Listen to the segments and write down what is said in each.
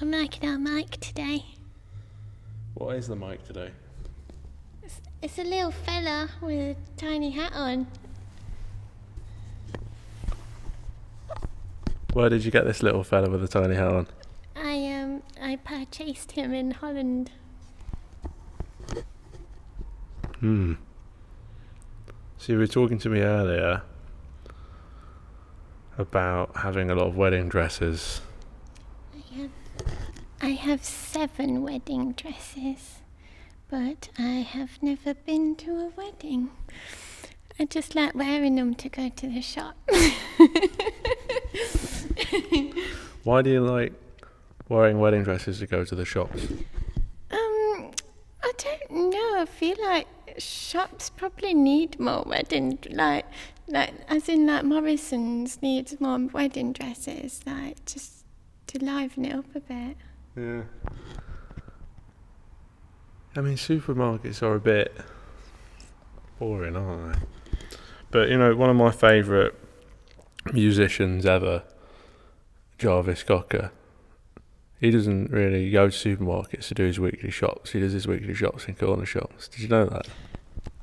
I'm making our mic today. What is the mic today? It's a little fella with a tiny hat on. Where did you get this little fella with a tiny hat on? I purchased him in Holland. So you were talking to me earlier about having a lot of wedding dresses. I have 7 wedding dresses, but I have never been to a wedding. I just like wearing them to go to the shop. Why do you like wearing wedding dresses to go to the shops? I don't know. I feel like shops probably need more wedding, like as in like Morrison's needs more wedding dresses, like just to liven it up a bit. Yeah. I mean, supermarkets are a bit boring, aren't they? But, you know, one of my favourite musicians ever, Jarvis Cocker, he doesn't really go to supermarkets to do his weekly shops. He does his weekly shops in corner shops. Did you know that?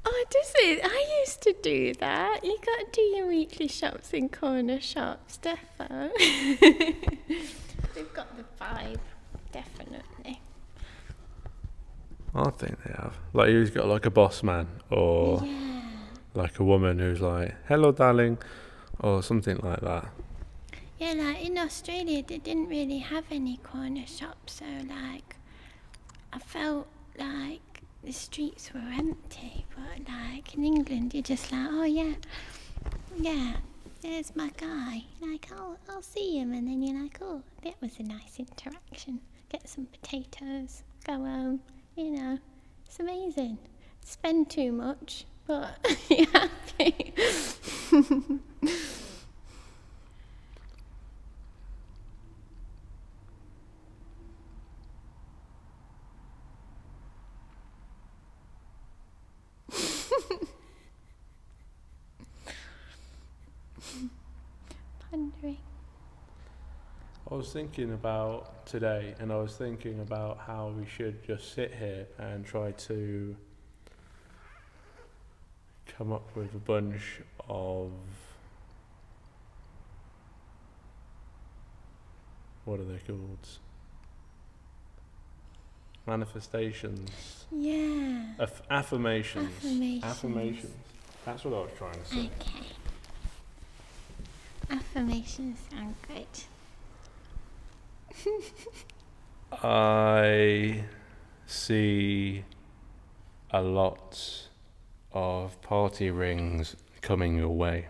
Oh, does it? I used to do that. You got to do your weekly shops in corner shops, defo. They've got the vibe, definitely. I think they have. Like, he's got like a boss man or like a woman who's like, hello, darling, or something like that. Yeah, like in Australia, they didn't really have any corner shops, so like I felt like the streets were empty. But like in England, you're just like, oh yeah, there's my guy. Like, I'll see him, and then you're like, oh, that was a nice interaction. Get some potatoes, go home. You know, it's amazing. Spend too much, but you're happy. Pondering. I was thinking about today, and I was thinking about how we should just sit here and try to come up with a bunch of, what are they called? Manifestations. Yeah. Affirmations. Affirmations. That's what I was trying to say. Okay. Affirmations sound good. I see a lot of party rings coming your way.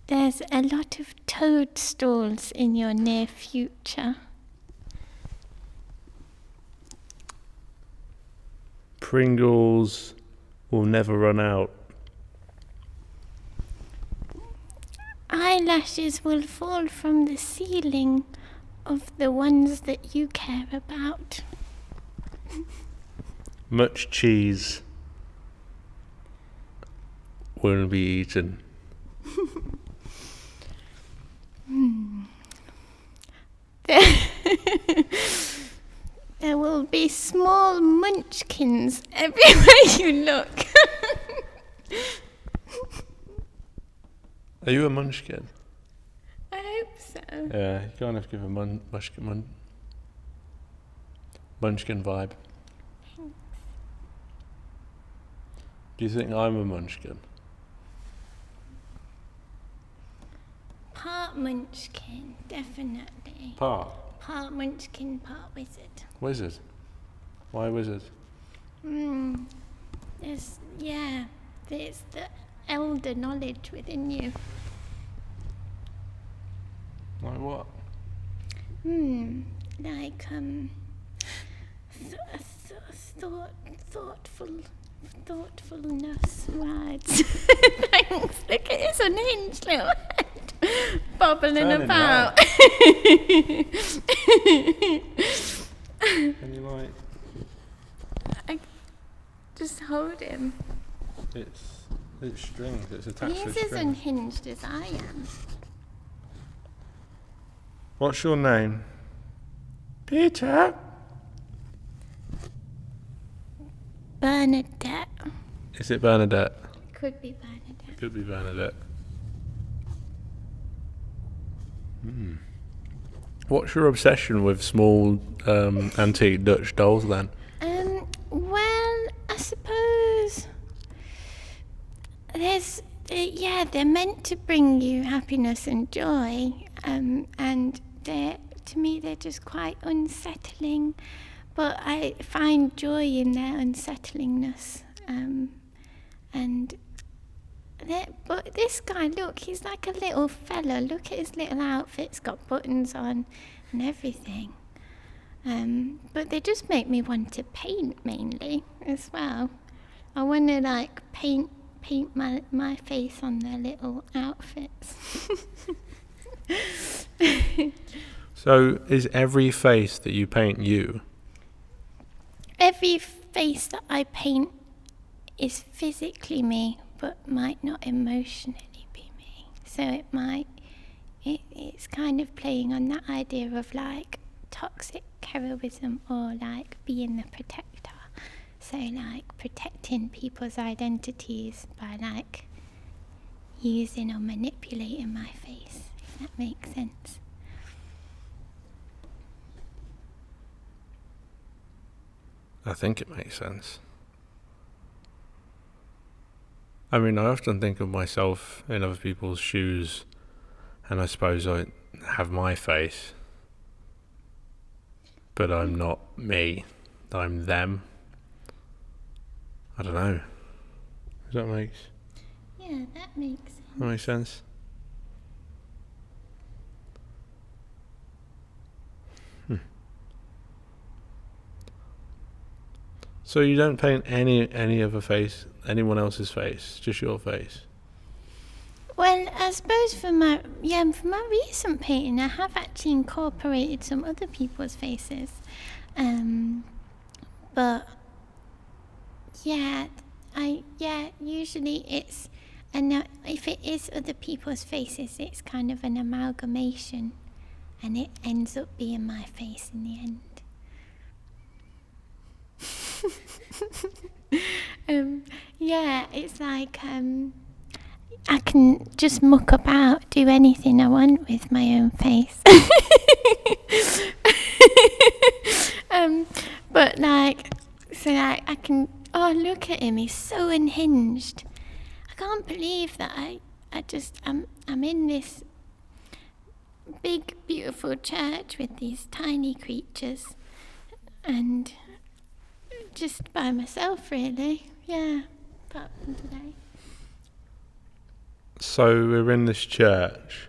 There's a lot of toadstools in your near future. Pringles will never run out. Eyelashes will fall from the ceiling of the ones that you care about. Much cheese will be eaten. There will be small munchkins everywhere you look. Are you a munchkin? I hope so. Yeah, you kind of give a munchkin vibe. Thanks. Do you think I'm a munchkin? Part munchkin, definitely. Part Part munchkin, part wizard. wizard. Why wizard? There's the elder knowledge within you. Like what? Like thoughtfulness words. Thanks. Look at his unhinged little head bobbling Turning about. Can you like? I just hold him. It's strings. It's attached He's to as strings. unhinged as I am. What's your name? Peter. Bernadette. Is it Bernadette? Could be Bernadette. Could be Bernadette. What's your obsession with small antique Dutch dolls then? Well, I suppose they're meant to bring you happiness and joy, and to me they're just quite unsettling, but I find joy in their unsettlingness, but this guy, look, he's like a little fella. Look at his little outfit, it's got buttons on and everything. But they just make me want to paint mainly as well. I want to like paint my face on their little outfits. So is every face that you paint you? Every face that I paint is physically me, but might not emotionally be me. So it's kind of playing on that idea of like toxic heroism, or like being the protector. So like protecting people's identities by like using or manipulating my face, if that makes sense. I think it makes sense. I mean, I often think of myself in other people's shoes, and I suppose I have my face, but I'm not me, I'm them. I don't know. Does that make Yeah, that makes sense. that make sense? So you don't paint any other face, anyone else's face, just your face? Well, I suppose for my recent painting, I have actually incorporated some other people's faces, but usually it's, and if it is other people's faces, it's kind of an amalgamation, and it ends up being my face in the end. It's like I can just muck about, do anything I want with my own face. But like, so like I can, oh look at him, he's so unhinged. I can't believe that I'm in this big beautiful church with these tiny creatures, and just by myself really, apart from today. So we're in this church,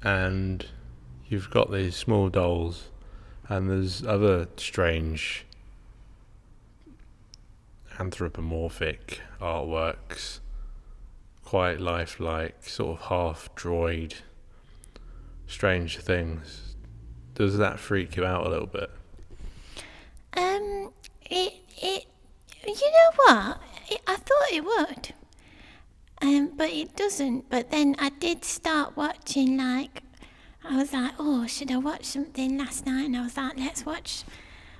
and you've got these small dolls, and there's other strange anthropomorphic artworks, quite lifelike, sort of half droid, strange things. Does that freak you out a little bit? You know what? I thought it would. But it doesn't. But then I did start watching, like, I was like, oh, should I watch something last night? And I was like, let's watch,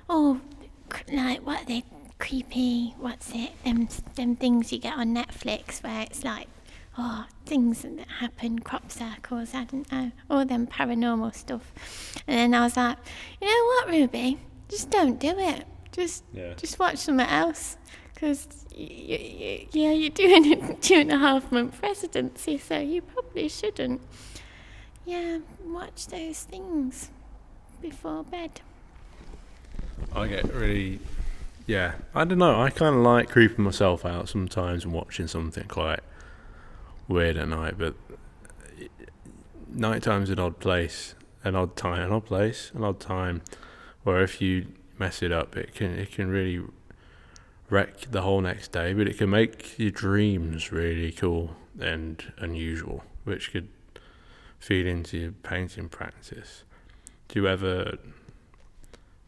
like, what are they, creepy, what's it, them things you get on Netflix where it's like, things that happen, crop circles, I don't know, all them paranormal stuff. And then I was like, you know what, Ruby? Just don't do it. Just watch something else. Because, you're doing a 2.5-month residency, so you probably shouldn't. Yeah, watch those things before bed. I get really, I don't know, I kind of like creeping myself out sometimes and watching something quite weird at night, but nighttime's an odd place, an odd time, where if you mess it up, it can really wreck the whole next day, but it can make your dreams really cool and unusual, which could feed into your painting practice. Do you ever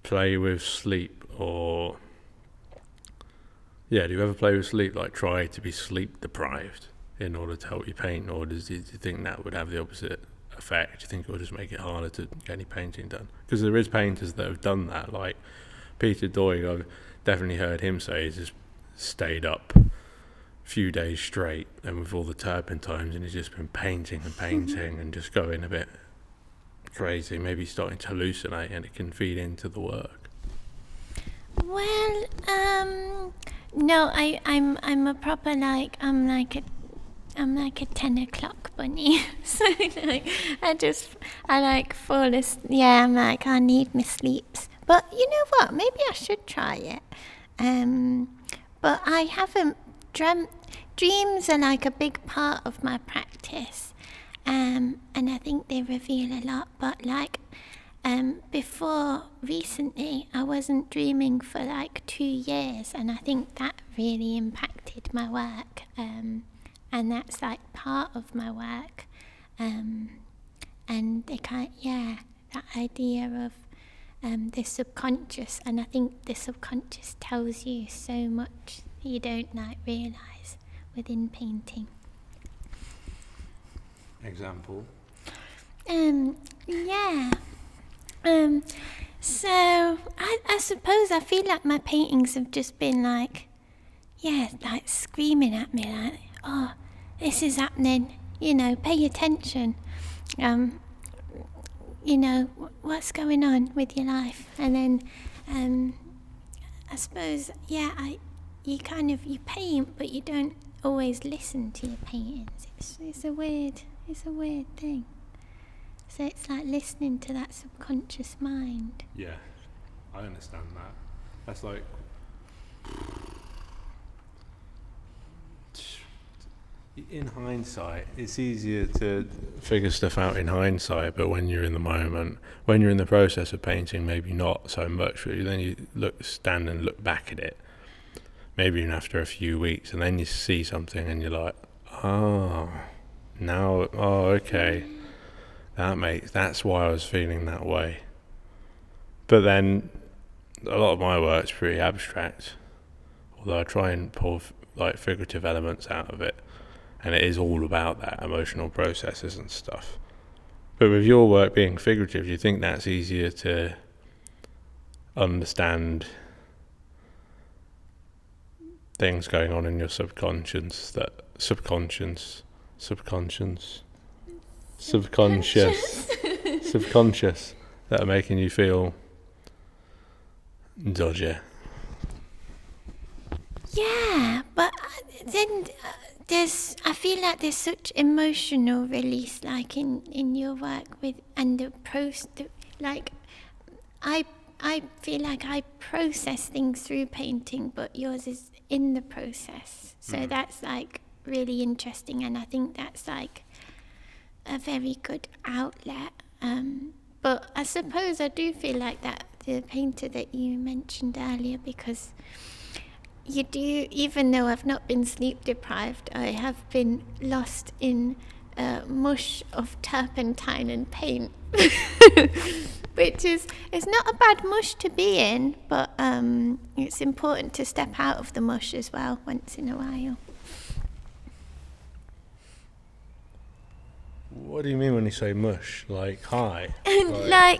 play with sleep, or like try to be sleep deprived in order to help you paint, or do you think that would have the opposite effect? Do you think it will just make it harder to get any painting done? Because there is painters that have done that, like Peter Doig. I've definitely heard him say he's just stayed up a few days straight and with all the turpentines, and he's just been painting and painting and just going a bit crazy, maybe starting to hallucinate, and it can feed into the work. Well, no, I'm a proper I'm like a 10 o'clock bunny. So like I like fall asleep. Yeah, I'm like, I need my sleeps. But you know what? Maybe I should try it. But I haven't dreamt. Dreams are like a big part of my practice. And I think they reveal a lot. But like, before recently, I wasn't dreaming for like 2 years, and I think that really impacted my work. And that's like part of my work. And that idea of the subconscious, and I think the subconscious tells you so much that you don't like realise within painting. Example? Yeah. So I suppose I feel like my paintings have just been like screaming at me like, oh, this is happening, pay attention. What's going on with your life? And then I suppose, you paint, but you don't always listen to your paintings. It's a weird thing. So it's like listening to that subconscious mind. Yeah, I understand that. That's like, in hindsight, it's easier to figure stuff out in hindsight, but when you're in the moment, when you're in the process of painting, maybe not so much, but then you stand and look back at it, maybe even after a few weeks, and then you see something and you're like, okay, that's why I was feeling that way. But then a lot of my work's pretty abstract, although I try and pull like figurative elements out of it, and it is all about that emotional processes and stuff. But with your work being figurative, do you think that's easier to understand things going on in your subconscious subconscious that are making you feel dodgy? Yeah, but then I feel like there's such emotional release, like in your work and the process. Like, I feel like I process things through painting, but yours is in the process. So that's like really interesting, and I think that's like a very good outlet. But I suppose I do feel like that the painter that you mentioned earlier, because you do, even though I've not been sleep deprived, I have been lost in a mush of turpentine and paint, which it's not a bad mush to be in, but it's important to step out of the mush as well once in a while. What do you mean when you say mush? Like high? Well,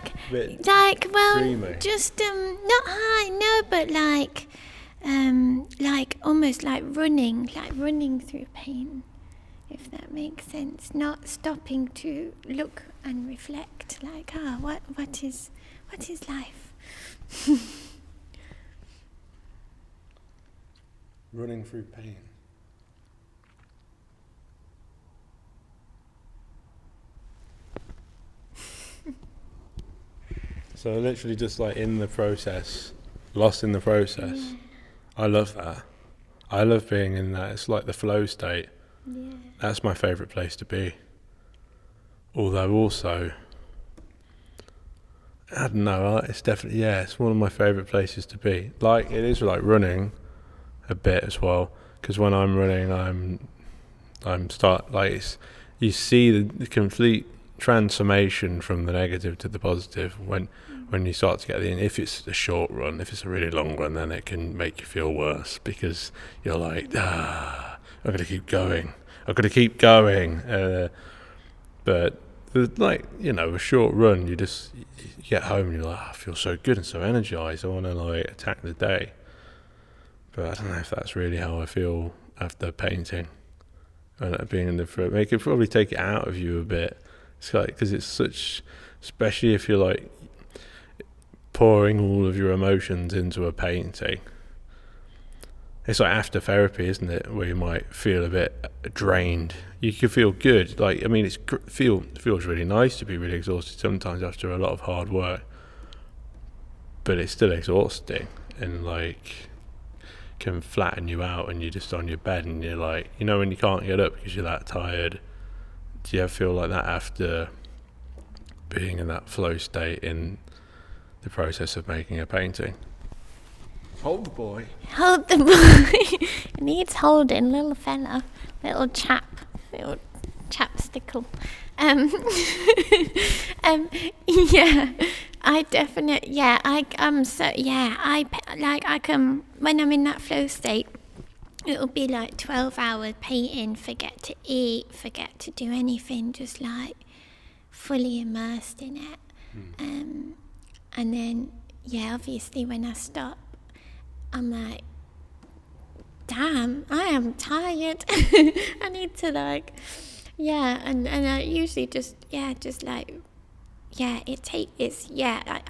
just not high, no, but like almost like running through pain, if that makes sense. Not stopping to look and reflect, like, what is life? Running through pain. So literally just like in the process, lost in the process. Yeah. I love that. I love being in that. It's like the flow state. Yeah. That's my favourite place to be. Although also, I don't know, it's definitely, it's one of my favourite places to be. Like, it is like running a bit as well, because when I'm running, you see the complete transformation from the negative to the positive when you start to get if it's a short run. If it's a really long run, then it can make you feel worse, because you're like, I've got to keep going. But like, you know, a short run, you get home and you're like, I feel so good and so energized. I want to like attack the day. But I don't know if that's really how I feel after painting and being in the front. It could probably take it out of you a bit. It's like, because it's such, especially if you're like pouring all of your emotions into a painting. It's like after therapy, isn't it? Where you might feel a bit drained. You can feel good. Like, I mean, feels really nice to be really exhausted sometimes after a lot of hard work. But it's still exhausting and like can flatten you out, and you're just on your bed and you're like, you know, when you can't get up because you're that tired. Do you ever feel like that after being in that flow state in the process of making a painting? Hold the boy. Hold the boy. He needs holding, little fella, little chapstickle. Yeah, I definitely, yeah, I can, when I'm in that flow state, it'll be like 12 hours painting, forget to eat, forget to do anything, just like fully immersed in it. And then, yeah, obviously when I stop, I'm like, damn, I am tired. I need to like, yeah, and I usually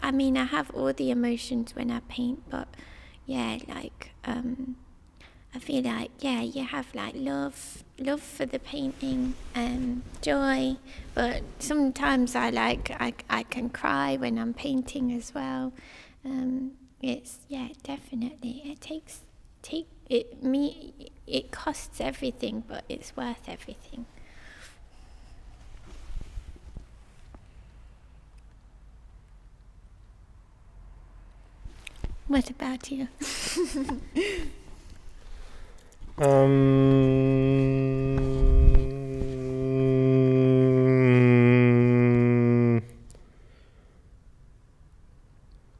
I mean, I have all the emotions when I paint, but yeah, like, I feel like, yeah, you have like love for the painting, joy, but sometimes I can cry when I'm painting as well. It's, yeah, definitely, it costs everything, but it's worth everything. What about you?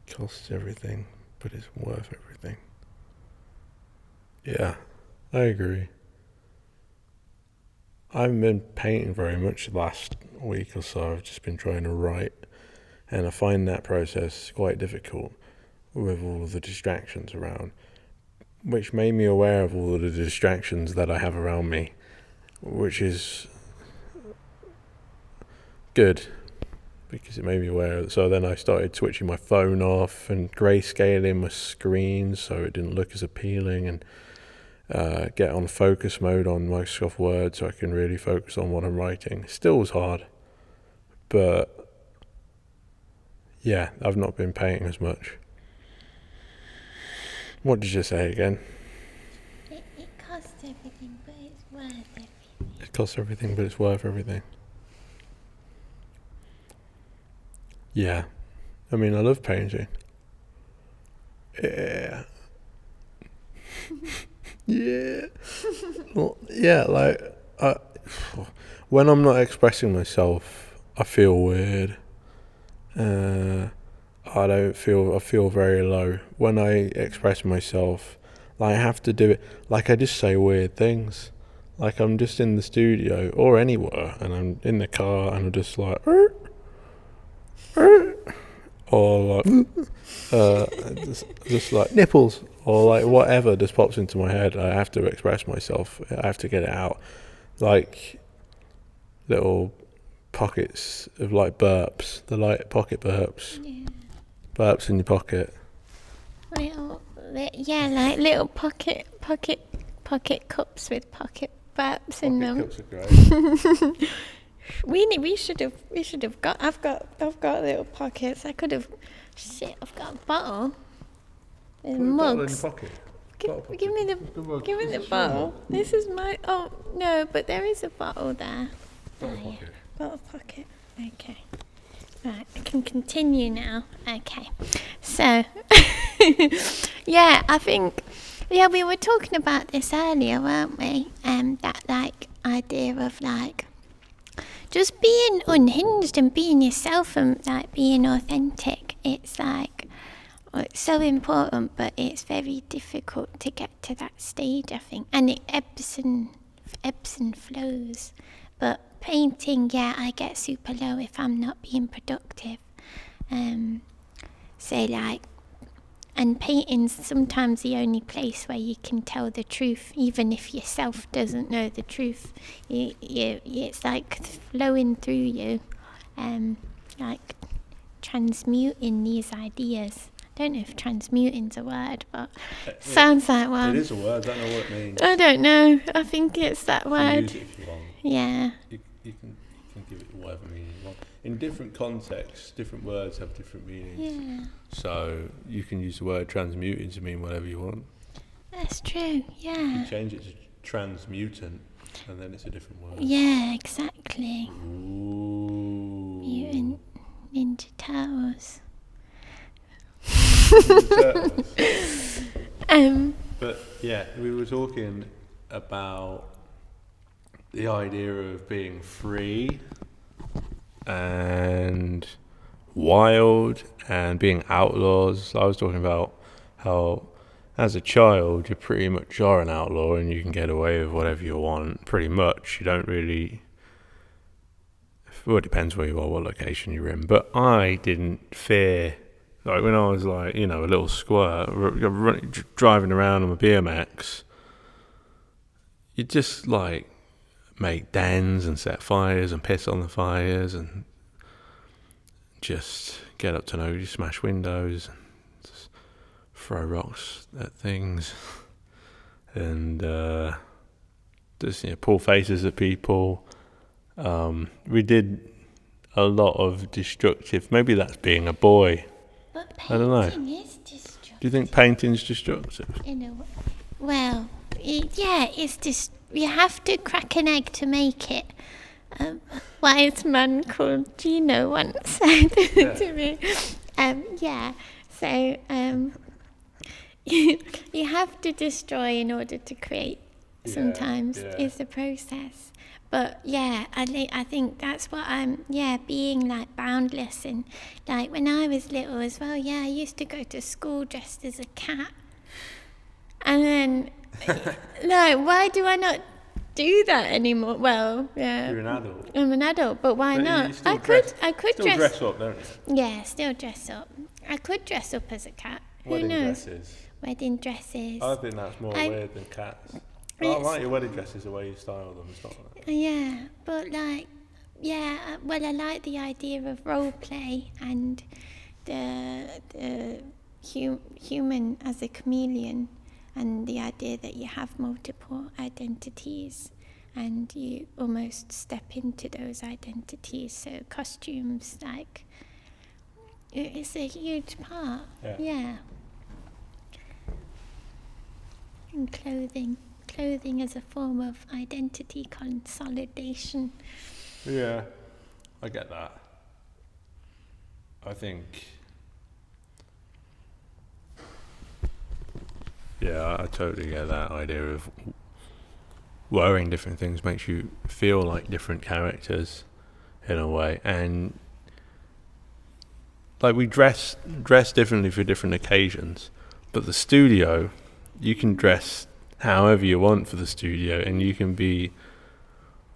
Costs everything, but it's worth everything. Yeah, I agree. I haven't been painting very much the last week or so. I've just been trying to write, and I find that process quite difficult with all of the distractions around, which made me aware of all of the distractions that I have around me, which is good because it made me aware of it. So then I started switching my phone off and grayscaling my screen so it didn't look as appealing, and get on focus mode on Microsoft Word so I can really focus on what I'm writing. Still was hard, but yeah, I've not been painting as much. What did you say again? It costs everything, but it's worth everything. It costs everything, but it's worth everything. Yeah. I mean, I love painting. Yeah. Yeah. Well, yeah, like, when I'm not expressing myself, I feel weird. I feel very low. When I express myself, like, I have to do it, like, I just say weird things. Like, I'm just in the studio or anywhere, and I'm in the car, and I'm just like, or like, just like nipples, or like whatever just pops into my head. I have to express myself. I have to get it out. Like little pockets of like burps, the like pocket burps. Yeah. Burps in your pocket. Like little pocket cups with pocket burps in them. Cups are great. We should have got. I've got little pockets. I could have. Shit, I've got a bottle. With mugs. Give me the bottle. This is my. Oh no, but there is a bottle there. Bottle pocket. Okay. Right, I can continue now. Okay. So, yeah, I think, yeah, we were talking about this earlier, weren't we? That like idea of like just being unhinged and being yourself and like being authentic. It's like, it's so important, but it's very difficult to get to that stage, I think. And it ebbs and flows. But painting, yeah, I get super low if I'm not being productive. So like, and painting's sometimes the only place where you can tell the truth, even if yourself doesn't know the truth. It's like flowing through you, like transmuting these ideas. I don't know if transmuting's a word, but sounds like one. It is a word. I don't know what it means. I don't know. I think it's that You word. can use it if you want. Yeah. You can give it whatever meaning you want. In different contexts, different words have different meanings. Yeah. So you can use the word transmuting to mean whatever you want. That's true. You Yeah. can change it to transmutant, and then it's a different word. Yeah. Exactly. Ooh. Mutant Ninja Turtles. But yeah, we were talking about the idea of being free and wild and being outlaws. I was talking about how as a child you pretty much are an outlaw and you can get away with whatever you want pretty much. You don't really, well, it depends where you are, what location you're in, but I didn't fear, like when I was like, you know, a little squirt driving around on my BMX, you just like make dens and set fires and piss on the fires and just get up to nobody, smash windows, and just throw rocks at things, and just pull faces at people. We did a lot of destructive. Maybe that's being a boy. But I don't know. painting is destructive. Do you think painting's destructive? In a way. Well, it's just you have to crack an egg to make it. A wise man called Gino once said to me, so you have to destroy in order to create. Sometimes is the process. But yeah, I think that's what I'm, being like boundless. And like when I was little as well, I used to go to school dressed as a cat. And then, no, why do I not do that anymore? Well, yeah. You're an adult. I'm an adult, but why not? I could still dress up, don't you? Yeah, still dress up. I could dress up as a cat. Wedding Who knows? dresses. Wedding dresses. I think that's more weird than cats. I like your wedding dresses, the way you style them and stuff like that. Yeah, but like, well, I like the idea of role play and the human as a chameleon, and the idea that you have multiple identities and you almost step into those identities. So costumes, like, it's a huge part. Yeah. And clothing as a form of identity consolidation. Yeah, I get that. I think, I totally get that idea of wearing different things makes you feel like different characters in a way, and like we dress differently for different occasions, but the studio, you can dress however you want for the studio, and you can be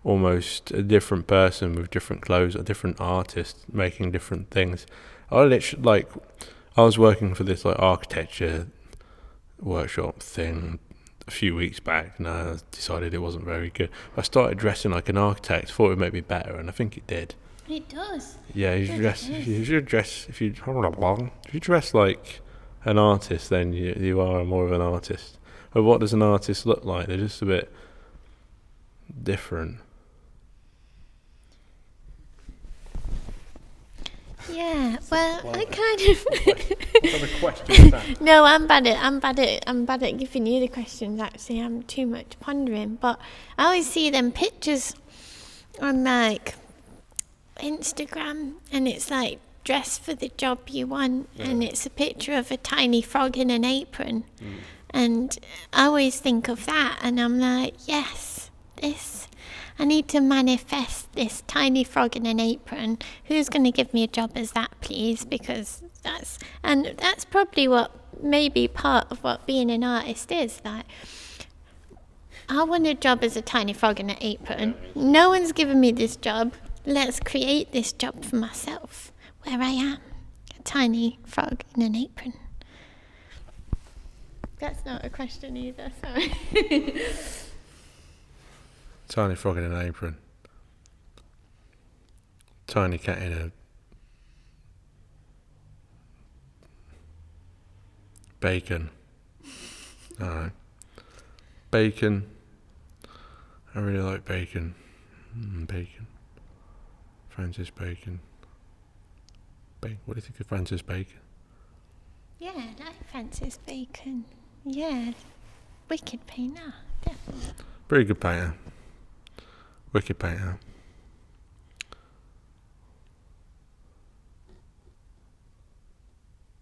almost a different person with different clothes, a different artist making different things. I was working for this like architecture workshop thing a few weeks back, and I decided it wasn't very good. I started dressing like an architect, thought it would make me better, and I think it did. It does. Yeah, if you dress like an artist, then you are more of an artist. But what does an artist look like? They're just a bit different. Yeah, well, I kind of. What kind of question is that? No, I'm bad at giving you the questions. Actually, I'm too much pondering. But I always see them pictures on like Instagram, and it's like dress for the job you want, and it's a picture of a tiny frog in an apron. And I always think of that, and I'm like, yes, I need to manifest this tiny frog in an apron. Who's going to give me a job as that, please? Because that's probably what maybe part of what being an artist is. Like, I want a job as a tiny frog in an apron. No one's given me this job. Let's create this job for myself, where I am, a tiny frog in an apron. That's not a question either, sorry. Tiny frog in an apron. Tiny cat in a bacon. Alright. Bacon. I really like bacon. Bacon. Francis Bacon. What do you think of Francis Bacon? Yeah, I like Francis Bacon. Yeah, wicked painter, definitely. Very good painter. Wicked painter.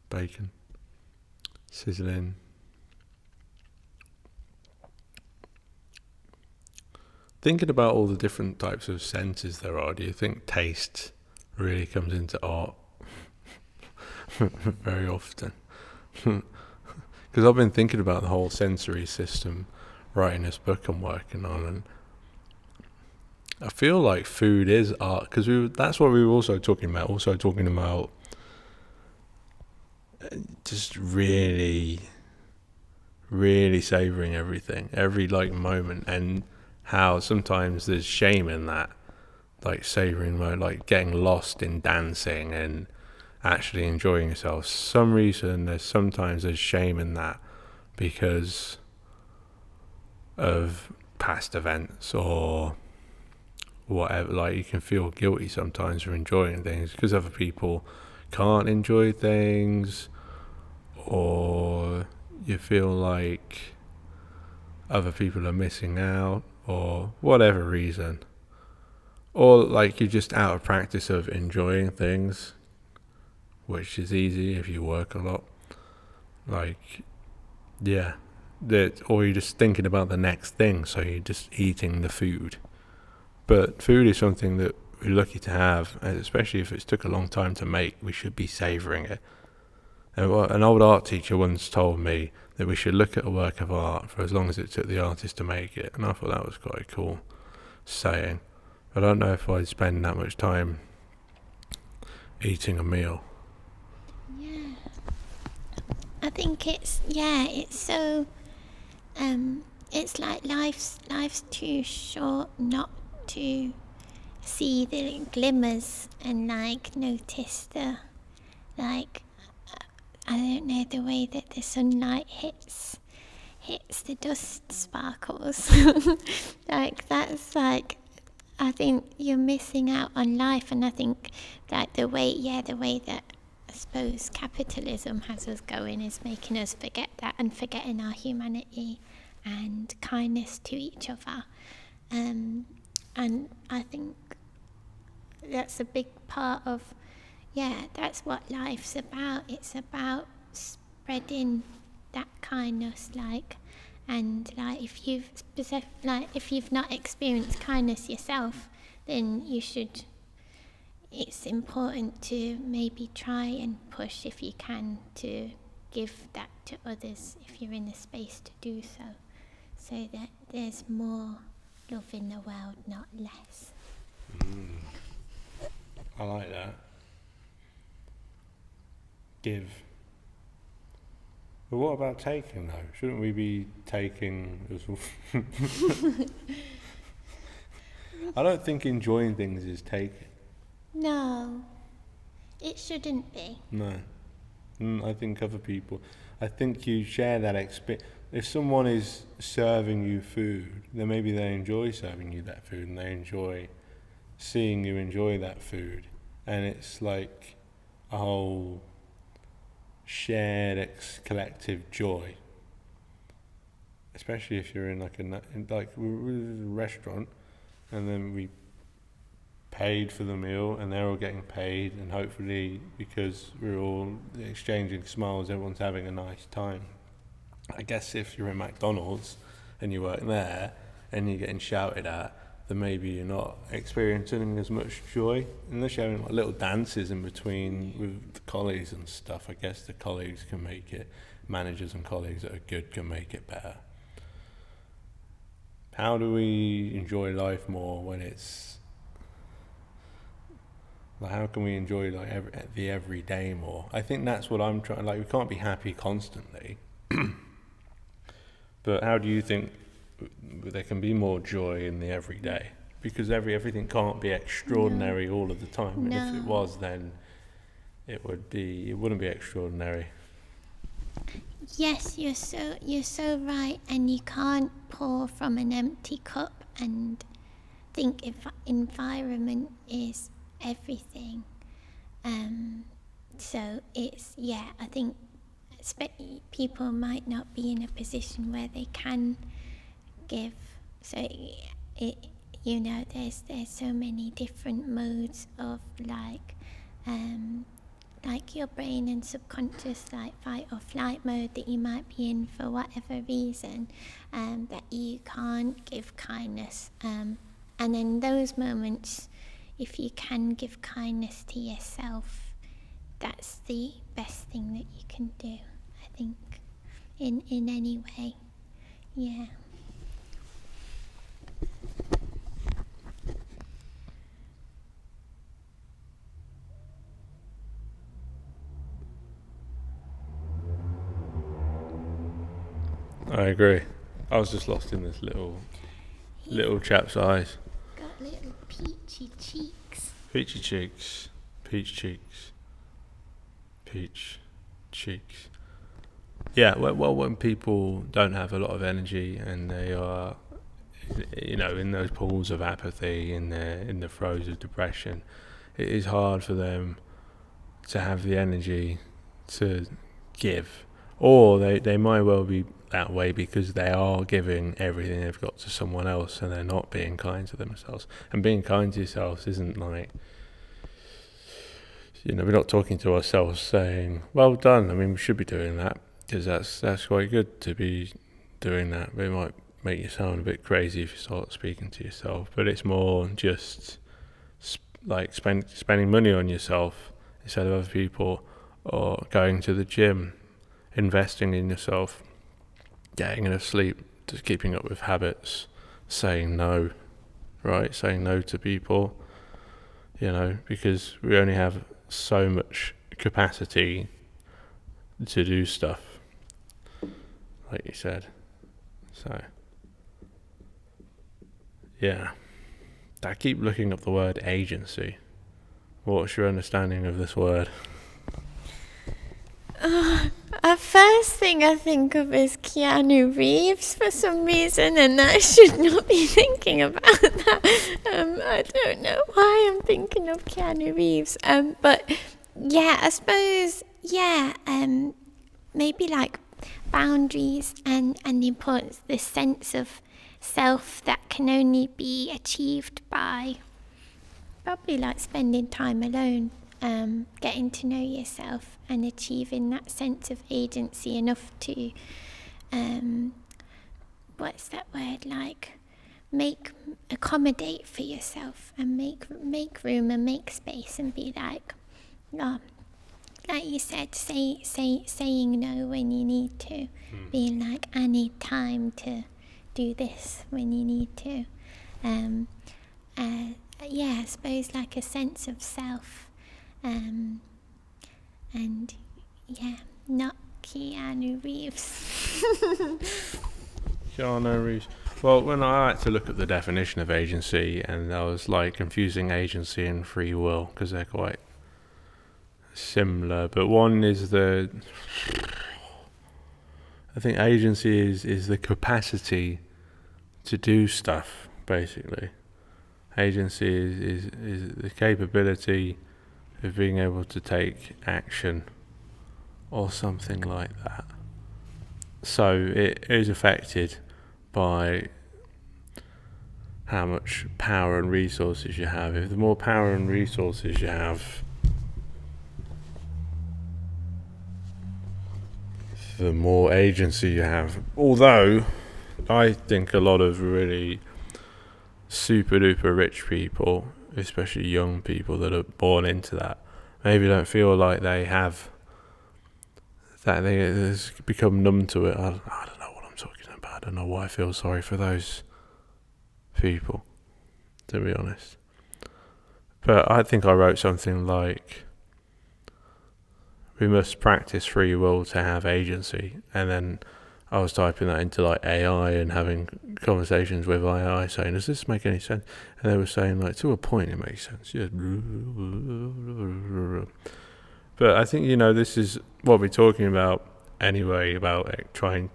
Bacon. Sizzling. Thinking about all the different types of senses there are, do you think taste really comes into art very often? Because I've been thinking about the whole sensory system writing this book I'm working on, and I feel like food is art, because that's what we were also talking about just really, really savouring everything, every like moment, and how sometimes there's shame in that, like savouring, like getting lost in dancing and actually enjoying yourself. Some reason there's shame in that because of past events or whatever. Like you can feel guilty sometimes for enjoying things because other people can't enjoy things, or you feel like other people are missing out, or whatever reason, or like you're just out of practice of enjoying things, which is easy if you work a lot. Like, yeah, or you're just thinking about the next thing, so you're just eating the food. But food is something that we're lucky to have, and especially if it's took a long time to make, we should be savouring it. And an old art teacher once told me that we should look at a work of art for as long as it took the artist to make it, and I thought that was quite a cool saying. I don't know if I'd spend that much time eating a meal. Yeah. I think it's so, it's like life's too short not to see the glimmers and like notice the, like, I don't know, the way that the sunlight hits the dust sparkles. Like that's like, I think you're missing out on life. And I think like the way that I suppose capitalism has us going is making us forget that and forgetting our humanity and kindness to each other. And I think that's a big part of, that's what life's about. It's about spreading that kindness, like, and like if you've not experienced kindness yourself, then it's important to maybe try and push, if you can, to give that to others if you're in the space to do so that there's more love in the world, not less. I like that. Give. But what about taking though? Shouldn't we be taking as well? I don't think enjoying things is taking. No, it shouldn't be. No. I think I think you share that experience. If someone is serving you food, then maybe they enjoy serving you that food and they enjoy seeing you enjoy that food. And it's like a whole shared collective joy. Especially if you're in like a restaurant, and then we paid for the meal and they're all getting paid, and hopefully because we're all exchanging smiles, everyone's having a nice time. I guess if you're in McDonald's and you work there and you're getting shouted at, then maybe you're not experiencing as much joy, unless you're having like little dances in between with the colleagues and stuff. I guess the colleagues can make it, managers and colleagues that are good can make it better. how do we enjoy life more when it's like, how can we enjoy like the everyday more? I think that's what I'm trying. Like, we can't be happy constantly, but how do you think there can be more joy in the everyday? Because everything can't be extraordinary all of the time, and if it was, then it wouldn't be extraordinary. Yes, you're so right, and you can't pour from an empty cup and think if environment is everything. So it's, I think people might not be in a position where they can give. So there's so many different modes of like your brain and subconscious, like fight or flight mode that you might be in for whatever reason, that you can't give kindness. And in those moments, if you can give kindness to yourself, that's the best thing that you can do, I think, in any way. Yeah. I agree. I was just lost in this little chap's eyes. Got little peachy cheeks. Peachy cheeks, peach cheeks, peach cheeks. Yeah, well, when people don't have a lot of energy and they are, in those pools of apathy, in the throes of depression, it is hard for them to have the energy to give, or they might well be that way because they are giving everything they've got to someone else and they're not being kind to themselves. And being kind to yourselves isn't like, we're not talking to ourselves saying, well done. I mean, we should be doing that because that's quite good to be doing that, but it might make you sound a bit crazy if you start speaking to yourself. But it's more just like spending money on yourself instead of other people, or going to the gym, investing in yourself, getting enough sleep, just keeping up with habits, saying no, right? Saying no to people, because we only have so much capacity to do stuff, like you said. So, yeah. I keep looking up the word agency. What's your understanding of this word? The first thing I think of is Keanu Reeves for some reason, and I should not be thinking about that. I don't know why I'm thinking of Keanu Reeves. But yeah, I suppose, maybe like boundaries and the importance, the sense of self that can only be achieved by probably like spending time alone. Getting to know yourself and achieving that sense of agency enough to, what's that word, like, accommodate for yourself and make room and make space and be like, like you said, saying no when you need to, being like, I need time to do this when you need to. I suppose like a sense of self. And not Keanu Reeves. Keanu Reeves. Well, when I had to look at the definition of agency, and I was like confusing agency and free will because they're quite similar, but one is I think agency is the capacity to do stuff, basically. Agency is the capability of being able to take action or something like that. So it is affected by how much power and resources you have. If the more power and resources you have, the more agency you have. Although I think a lot of really super duper rich people, especially young people that are born into that, maybe don't feel like they have that. They become numb to it. I don't know what I'm talking about. I don't know why I feel sorry for those people, to be honest. But I think I wrote something like, we must practice free will to have agency, and then I was typing that into like AI and having conversations with AI saying, does this make any sense? And they were saying, like, to a point it makes sense. Yeah. But I think, this is what we're talking about anyway, about trying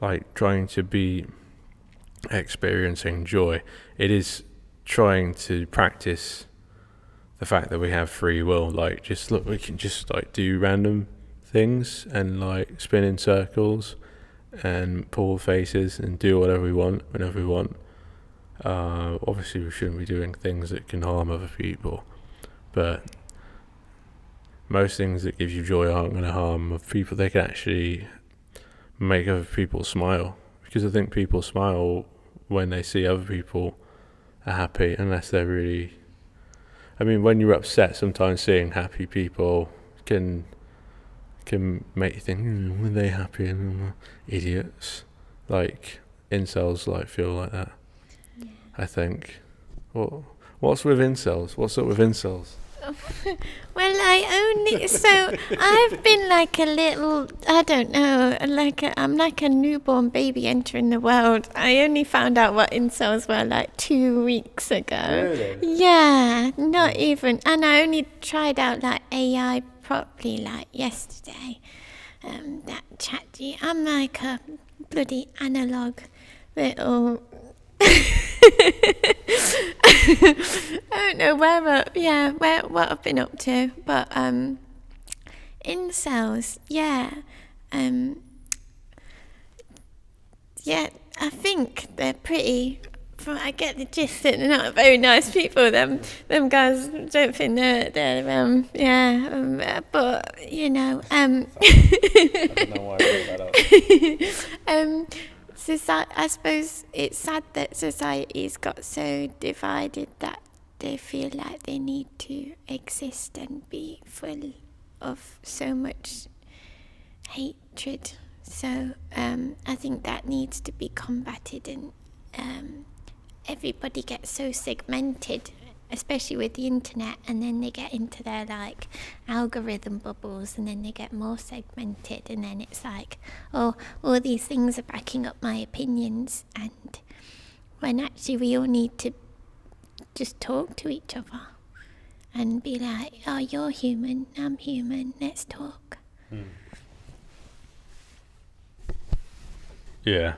to be experiencing joy. It is trying to practice the fact that we have free will. Like, just look, we can just like do random things and like spin in circles and pull faces and do whatever we want whenever we want. Obviously we shouldn't be doing things that can harm other people, but most things that give you joy aren't going to harm other people. They can actually make other people smile, because I think people smile when they see other people are happy, unless they're really, when you're upset, sometimes seeing happy people can make you think, were they happy? And idiots. Like, incels feel like that. Yeah. I think. What's with incels? What's up with incels? Well, I've been like a little, I don't know, I'm like a newborn baby entering the world. I only found out what incels were like 2 weeks ago. Really? Yeah, not even. And I only tried out like AI properly like yesterday. That chatty. I'm like a bloody analog little... I don't know what I've been up to, but incels, yeah, I think they're pretty. I get the gist that they're not very nice people. Them guys don't think they're but I don't know why I brought that up. I suppose it's sad that society's got so divided that they feel like they need to exist and be full of so much hatred. So I think that needs to be combated, and everybody gets so segmented, especially with the internet, and then they get into their like algorithm bubbles, and then they get more segmented, and then it's like, oh, all these things are backing up my opinions, and when actually we all need to just talk to each other and be like, oh, you're human, I'm human, let's talk. Yeah.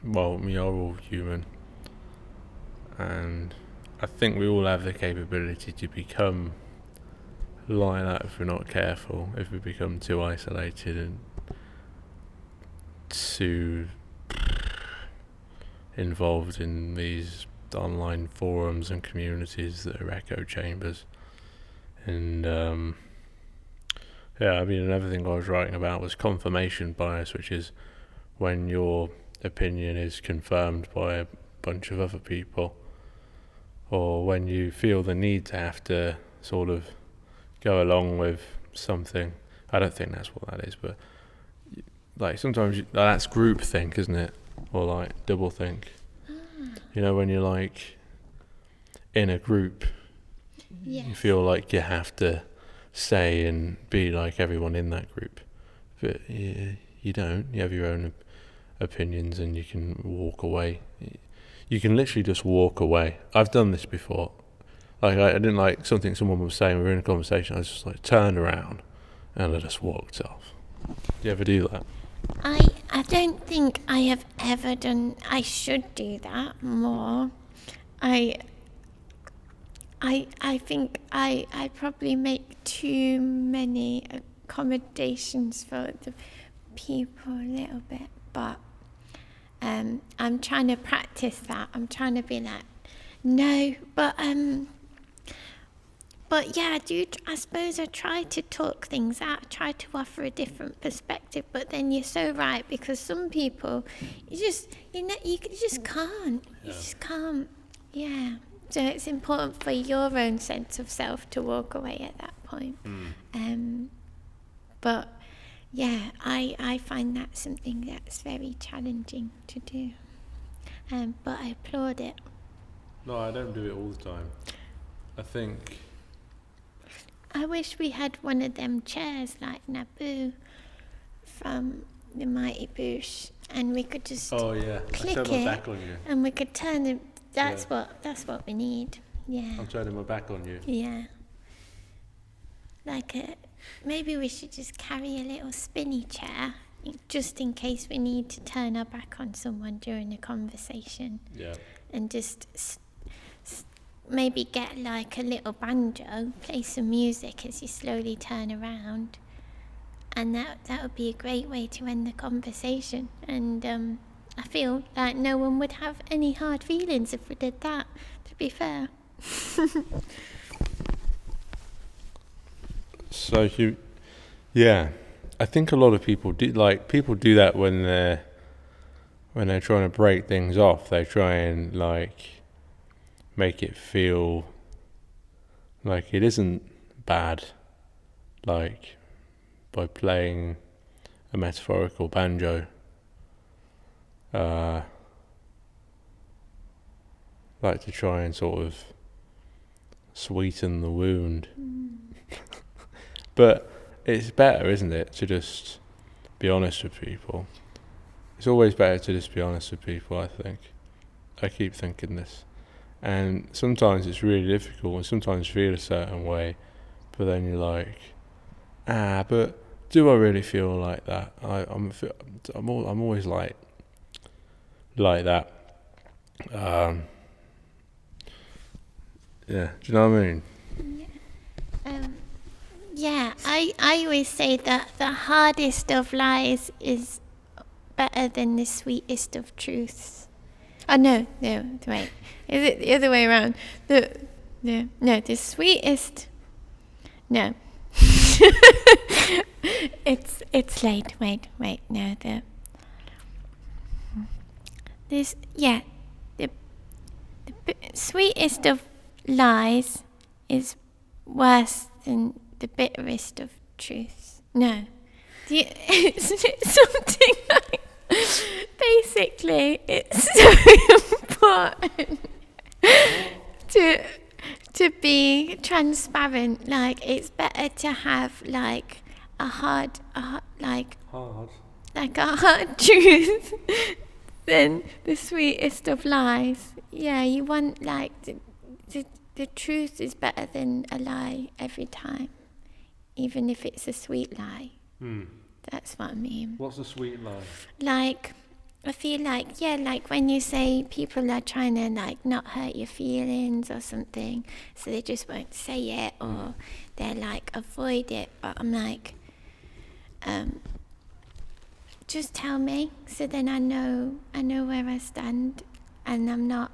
Well, we are all human, and I think we all have the capability to become like that if we're not careful, if we become too isolated and too involved in these online forums and communities that are echo chambers. And another thing I was writing about was confirmation bias, which is when your opinion is confirmed by a bunch of other people, or when you feel the need to have to sort of go along with something. I don't think that's what that is, but like sometimes that's group think, isn't it? Or like double think. When you're like in a group, yes, you feel like you have to say and be like everyone in that group, but you don't. You have your own opinions, and you can walk away. You can literally just walk away. I've done this before. Like I didn't like something someone was saying. We were in a conversation. I just like turned around and I just walked off. Do you ever do that? I don't think I have ever done. I should do that more. I think I probably make too many accommodations for the people a little bit, but I'm trying to practice that. I'm trying to be like, no, but yeah, I suppose I try to talk things out, try to offer a different perspective, but then you're so right, because some people, you just can't. You just can't, yeah. So it's important for your own sense of self to walk away at that point. But I find that something that's very challenging to do. But I applaud it. No, I don't do it all the time. I think... I wish we had one of them chairs like Naboo from the Mighty Boosh, and we could just I click turned my it, back on you. and we could turn it. That's what we need. Yeah. I'm turning my back on you. Yeah. Maybe we should just carry a little spinny chair, just in case we need to turn our back on someone during a conversation. Yeah. And just maybe get like a little banjo, play some music as you slowly turn around, and that would be a great way to end the conversation. And I feel like no one would have any hard feelings if we did that, to be fair. So I think a lot of people do that when they're trying to break things off. They try and make it feel like it isn't bad, like by playing a metaphorical banjo. Like to try and sort of sweeten the wound. But it's better, isn't it, to just be honest with people? It's always better to just be honest with people, I think. I keep thinking this. And sometimes it's really difficult, and sometimes you feel a certain way, but then you're like, but do I really feel like that? I'm always like that. Yeah, do you know what I mean? Yeah, I always say that the hardest of lies is better than the sweetest of truths. Oh, no, wait. Is it the other way around? The sweetest... No. It's late. Wait, no, the sweetest of lies is worse than the bitterest of truths. No. Isn't it something like... Basically, it's so important to be transparent. Like, it's better to have like a hard truth than the sweetest of lies. Yeah, you want like the truth is better than a lie every time, even if it's a sweet lie. That's what I mean. What's a sweet lie? Like, I feel like, like when you say people are trying to like not hurt your feelings or something, so they just won't say it, or they're like avoid it. But I'm like, just tell me, so then I know where I stand, and I'm not.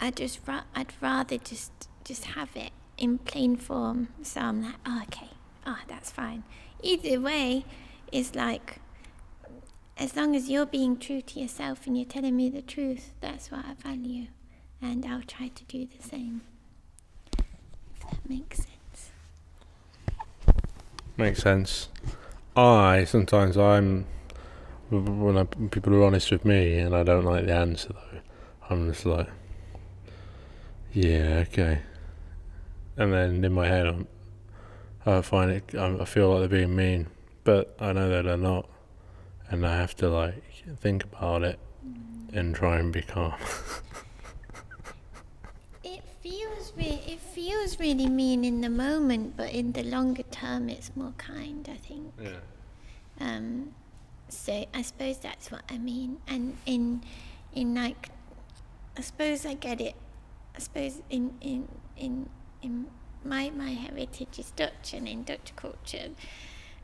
I'd rather just have it in plain form. So I'm like, okay, that's fine. Either way, is like, as long as you're being true to yourself and you're telling me the truth, that's what I value, and I'll try to do the same. If that makes sense. Makes sense. When people are honest with me and I don't like the answer though, I'm just like, yeah, okay. And then in my head, I feel like they're being mean, but I know that they're not, and I have to like think about it and try and be calm. It feels really mean in the moment, but in the longer term, it's more kind, I think. Yeah. So I suppose that's what I mean, and in like, I suppose I get it. I suppose in my heritage is Dutch, and in Dutch culture,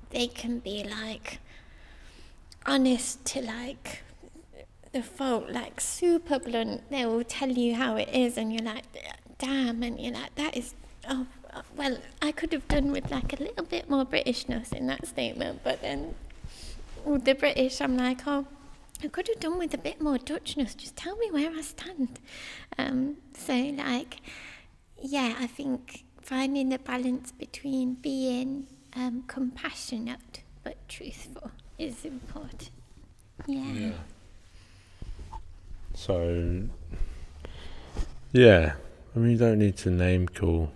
they can be like honest to like the fault, like super blunt. They will tell you how it is, and you're like, damn, and you're like, that is, well, I could have done with like a little bit more Britishness in that statement, but then with the British, I'm like, I could have done with a bit more Dutchness. Just tell me where I stand. So like, yeah, I think finding the balance between being compassionate but truthful is important. Yeah. So, yeah. I mean, you don't need to name call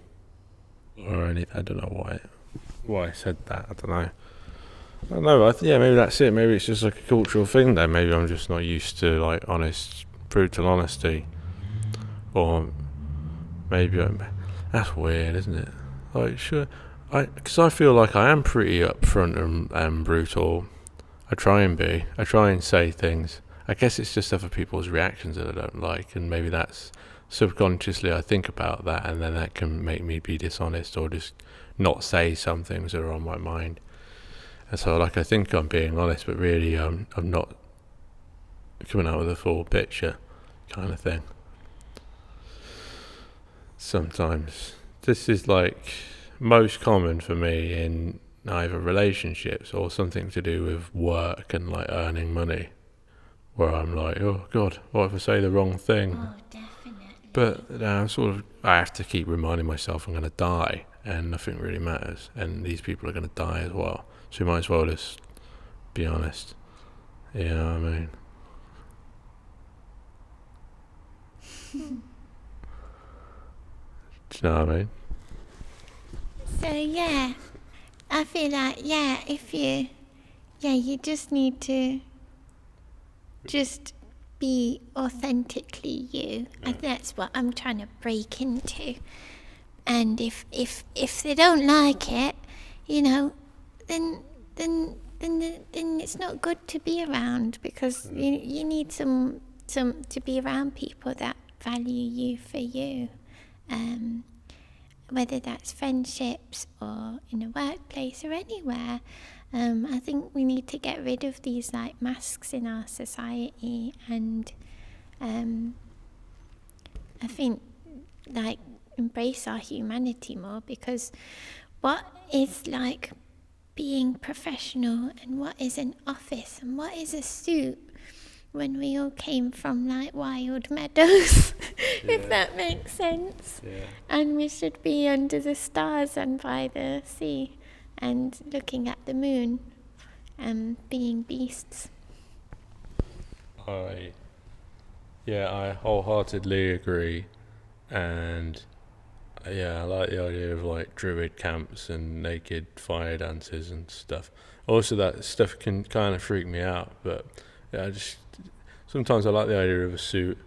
or anything. I don't know why I said that. I don't know. I don't know. Maybe that's it. Maybe it's just like a cultural thing. Then maybe I'm just not used to like brutal honesty, or maybe that's weird, isn't it? Like, sure, because I feel like I am pretty upfront and brutal. I try and be. I try and say things. I guess it's just other people's reactions that I don't like, and maybe that's subconsciously I think about that, and then that can make me be dishonest or just not say some things that are on my mind. And so, like, I think I'm being honest, but really, I'm not coming out with a full picture, kind of thing. Sometimes this is like most common for me in either relationships or something to do with work and like earning money, where I'm like, oh God, what if I say the wrong thing? Oh, definitely. But now I have to keep reminding myself I'm going to die and nothing really matters, and these people are going to die as well. So you might as well just be honest. You know what I mean? Do you know what I mean? So yeah, I feel like you just need to just be authentically you, and that's what I'm trying to break into. And if they don't like it, then it's not good to be around, because you need some to be around people that value you for you, whether that's friendships or in a workplace or anywhere. I think we need to get rid of these like masks in our society, and I think like embrace our humanity more, because what is like being professional and what is an office and what is a suit when we all came from like wild meadows, if that makes sense. Yeah. And we should be under the stars and by the sea and looking at the moon and being beasts. I wholeheartedly agree, and I like the idea of like druid camps and naked fire dances and stuff. Also, that stuff can kind of freak me out, but yeah, sometimes I like the idea of a suit,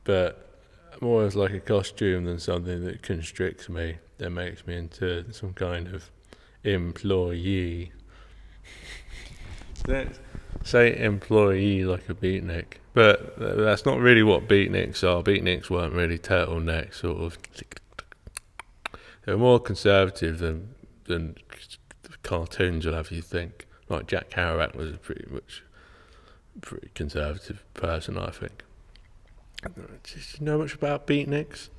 but more as like a costume than something that constricts me, that makes me into some kind of employee. Let's say employee like a beatnik, but that's not really what beatniks are. Beatniks weren't really turtlenecks, sort of. They're more conservative than cartoons will have you think. Like Jack Kerouac was a pretty conservative person, I think. Do you know much about beatniks?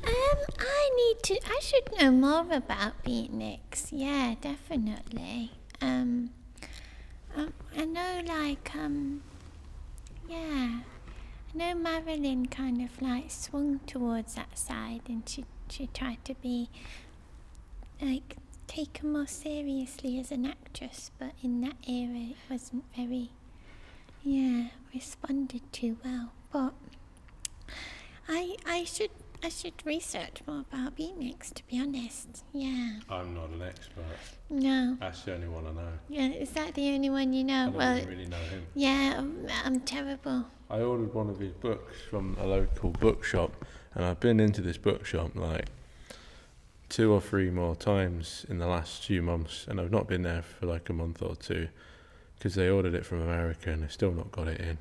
I should know more about beatniks. Yeah, definitely. I know I know Marilyn kind of like swung towards that side, and she tried to be like taken more seriously as an actress, but in that era it wasn't very responded to well. But I should research more about beatniks, to be honest. Yeah. I'm not an expert. No. That's the only one I know. Yeah, is that the only one you know? I don't really know him. Yeah, I'm terrible. I ordered one of his books from a local bookshop, and I've been into this bookshop like 2 or 3 more times in the last few months, and I've not been there for like a month or two because they ordered it from America and they've still not got it in.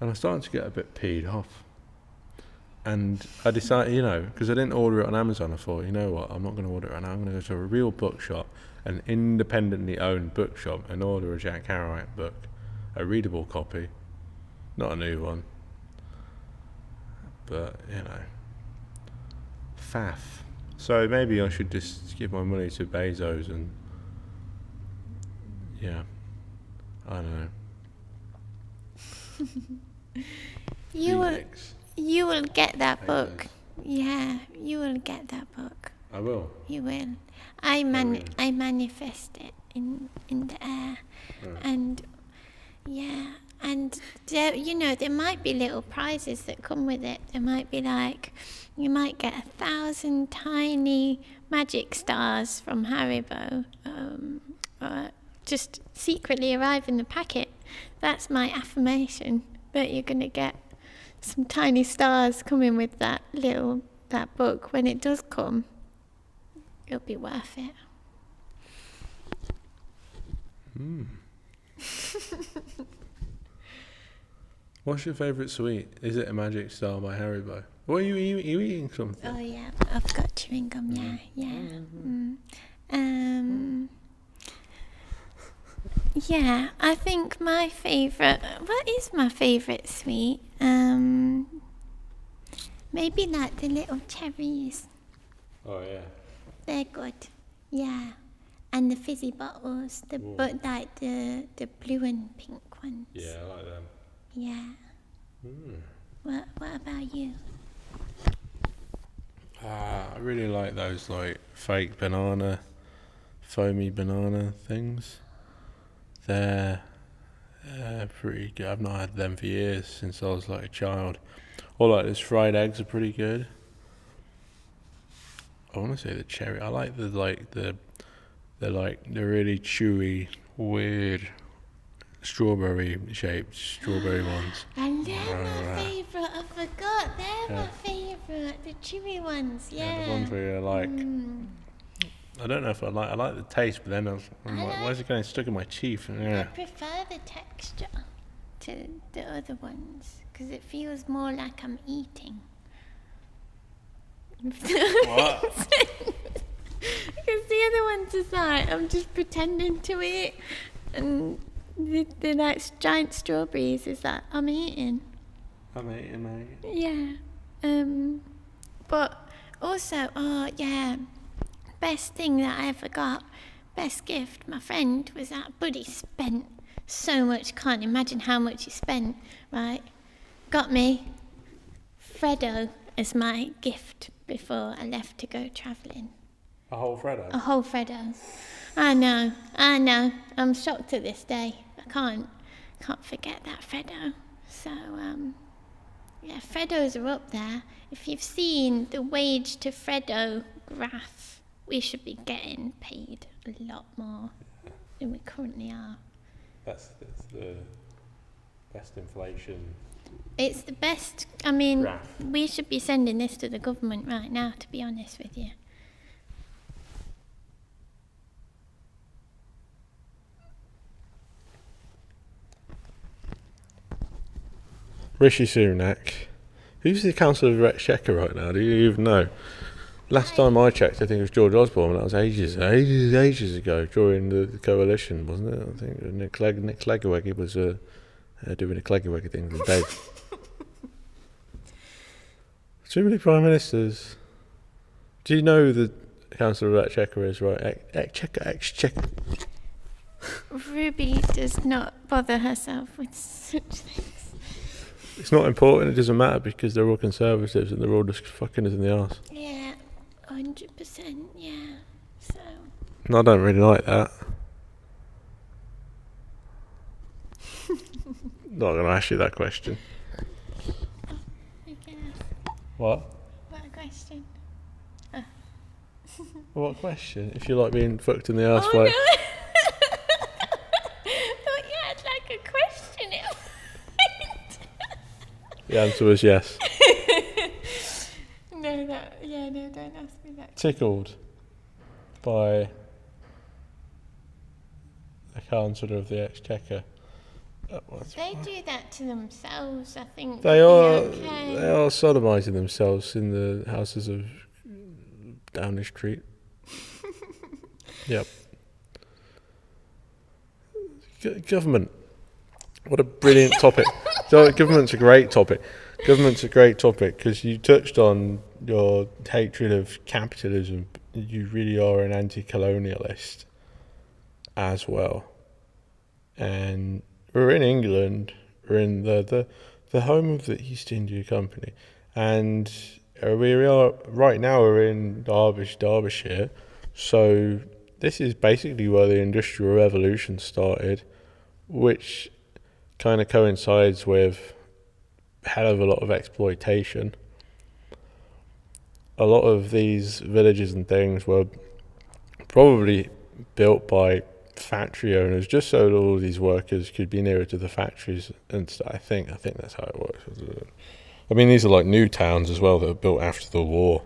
And I'm starting to get a bit peed off. And I decided, because I didn't order it on Amazon, I thought, you know what, I'm not going to order it, and I'm going to go to a real bookshop, an independently owned bookshop, and order a Jack Kerouac book, a readable copy, not a new one. But, faff. So maybe I should just give my money to Bezos and, I don't know. You will get that book. Yeah, you will get that book. I will. You will. Really? I manifest it in the air, and and there, there might be little prizes that come with it. There might be you might get 1,000 tiny magic stars from Haribo, just secretly arrive in the packet. That's my affirmation, that you're going to get some tiny stars coming with that book. When it does come, it'll be worth it. What's your favourite sweet? Is it a Magic Star by Haribo? What are you eating something? Oh yeah, I've got chewing gum. Yeah, I think my favourite. What is my favourite sweet? Maybe like the little cherries. Oh yeah. They're good. Yeah, and the fizzy bottles. But like the blue and pink ones. Yeah, I like them. Yeah. What about you? I really like those fake banana, foamy banana things. They're pretty good. I've not had them for years, since I was a child. Or those fried eggs are pretty good. I want to say the cherry. I like the really chewy, weird strawberry shaped strawberry ones. And they're my favourite. I forgot. They're my favourite. The chewy ones. Yeah. The ones where you're I don't know if I like the taste, but then I'm like, why is it getting stuck in my teeth? Yeah. I prefer the texture to the other ones because it feels more like I'm eating. What? Because the other ones is I'm just pretending to eat, and the giant strawberries is I'm eating. I'm eating, mate. Yeah. But also, best thing that I ever got, best gift, my friend was that buddy spent so much, can't imagine how much he spent, right? Got me Freddo as my gift before I left to go travelling. A whole Freddo? A whole Freddo. I know. I'm shocked to this day. I can't forget that Freddo. So, Freddos are up there. If you've seen the wage to Freddo graph, we should be getting paid a lot more than we currently are. That's the best inflation. It's the best. I mean, graph. We should be sending this to the government right now, to be honest with you. Rishi Sunak. Who's the Council of the Exchequer right now? Do you even know? Last time I checked, I think it was George Osborne. That was ages ago during the coalition, wasn't it? I think Nick Clegg was doing a Clegg thing with Dave. Too many prime ministers. Do you know the Council of the Exchequer is right? Exchequer. Ruby does not bother herself with such things. It's not important, it doesn't matter, because they're all Conservatives and they're all just fucking us in the arse. Yeah, 100%, yeah. So. And I don't really like that. Not going to ask you that question. I guess. What? What a question. What question? If you like being fucked in the arse by... No. I thought you had a question. The answer was yes. No, don't ask me that. Tickled by the Chancellor of the Exchequer. They do that to themselves, I think. They are sodomising themselves in the houses of Downing Street. Yep. Government. What a brilliant topic. So government's a great topic. Because you touched on your hatred of capitalism. You really are an anti-colonialist as well. And we're in England. We're in the home of the East India Company. And we are right now. We're in Derbyshire, so this is basically where the Industrial Revolution started, which kind of coincides with a hell of a lot of exploitation. A lot of these villages and things were probably built by factory owners just so that all these workers could be nearer to the factories and stuff. I think that's how it works. I mean, these are like new towns as well that were built after the war,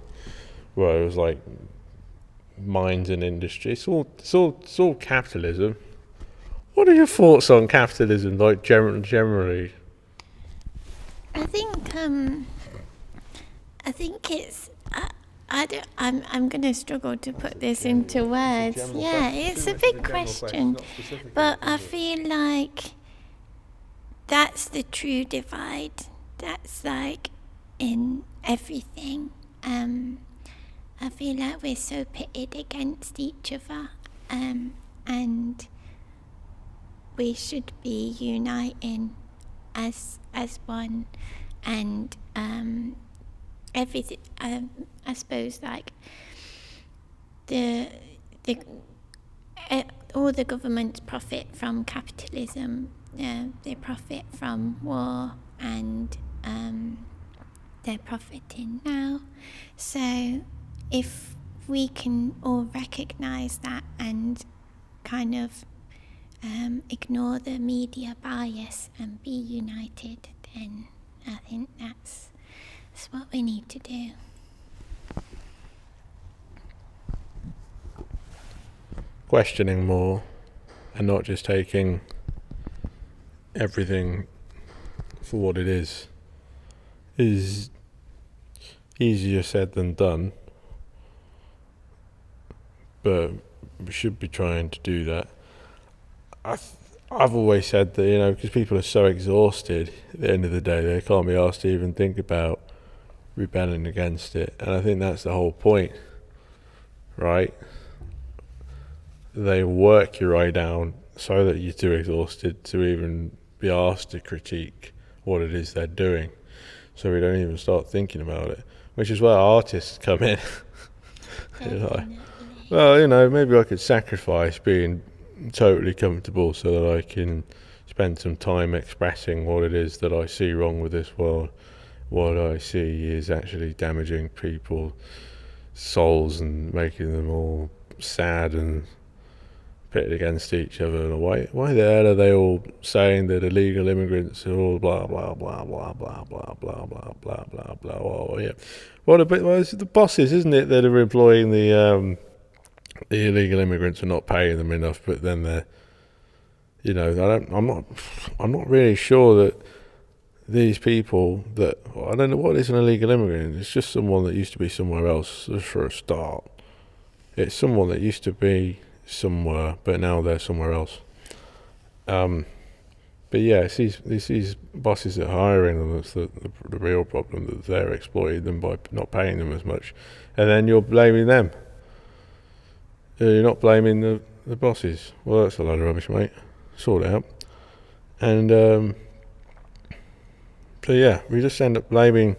where it was like mines and industry. It's all capitalism. What are your thoughts on capitalism, like generally? I think it's. I don't. I'm gonna struggle to put this into words. Yeah, it's a big question, but I feel like that's the true divide. That's like in everything. I feel like we're so pitted against each other, and we should be uniting as one, and everything. I suppose like the all the governments profit from capitalism. They profit from war, and they're profiting now. So if we can all recognise that and kind of ignore the media bias and be united, then I think that's what we need to do. Questioning more and not just taking everything for what it is easier said than done, but we should be trying to do that. I've always said that, because people are so exhausted at the end of the day, they can't be asked to even think about rebelling against it. And I think that's the whole point, right? They work your way down so that you're too exhausted to even be asked to critique what it is they're doing. So we don't even start thinking about it, which is where artists come in. Like, well, maybe I could sacrifice being totally comfortable so that I can spend some time expressing what it is that I see wrong with this world. What I see is actually damaging people's souls and making them all sad and pitted against each other. And why the hell are they all saying that illegal immigrants are all blah blah blah blah blah blah blah blah blah blah blah? Oh yeah, it's the bosses, isn't it, that are employing the illegal immigrants are not paying them enough, but then they're, I'm not really sure that these people that, I don't know what is an illegal immigrant. It's just someone that used to be somewhere else, just for a start. It's someone that used to be somewhere, but now they're somewhere else. But yeah, it's these bosses that are hiring them that's the real problem, that they're exploiting them by not paying them as much, and then you're blaming them. You're not blaming the bosses. Well, that's a load of rubbish, mate. Sort it out. And so yeah, we just end up blaming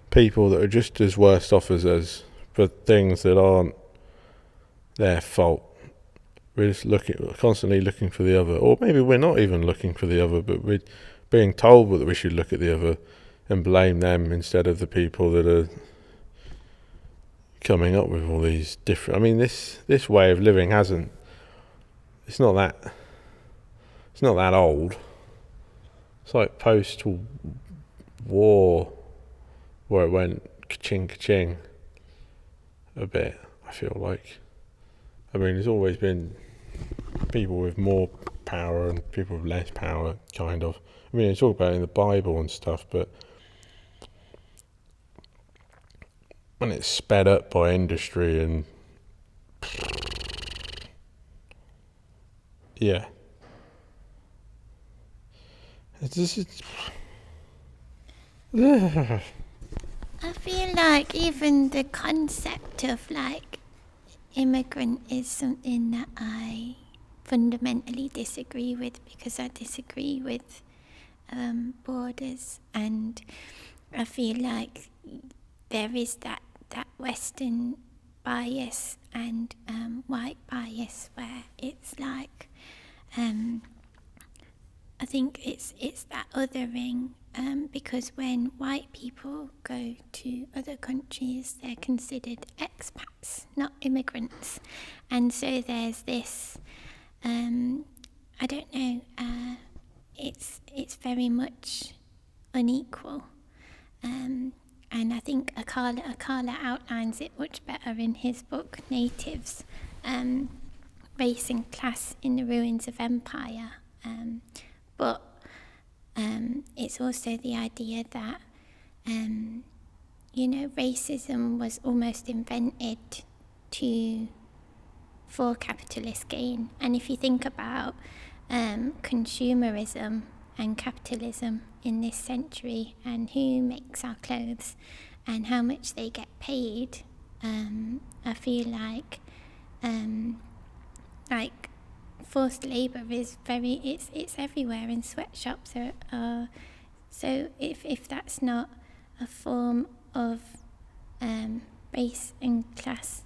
people that are just as worse off as us for things that aren't their fault. We're just constantly looking for the other, or maybe we're not even looking for the other, but we're being told that we should look at the other and blame them instead of the people that are coming up with all these different. I mean, this way of living it's not that old. It's like post-war, where it went ka-ching a bit, I feel like. I mean, there's always been people with more power and people with less power, kind of. I mean, it's all about it in the Bible and stuff, but when it's sped up by industry and yeah, it's just I feel like even the concept of like immigrant is something that I fundamentally disagree with, because I disagree with borders, and I feel like there is that Western bias and white bias where it's like, I think it's that othering, because when white people go to other countries, they're considered expats, not immigrants, and so there's this, I don't know, it's very much unequal, and I think Akala outlines it much better in his book Natives, Race and Class in the Ruins of Empire. But it's also the idea that, racism was almost invented for capitalist gain. And if you think about consumerism and capitalism in this century, and who makes our clothes and how much they get paid, I feel like forced labour is it's everywhere, and sweatshops are so if that's not a form of race and class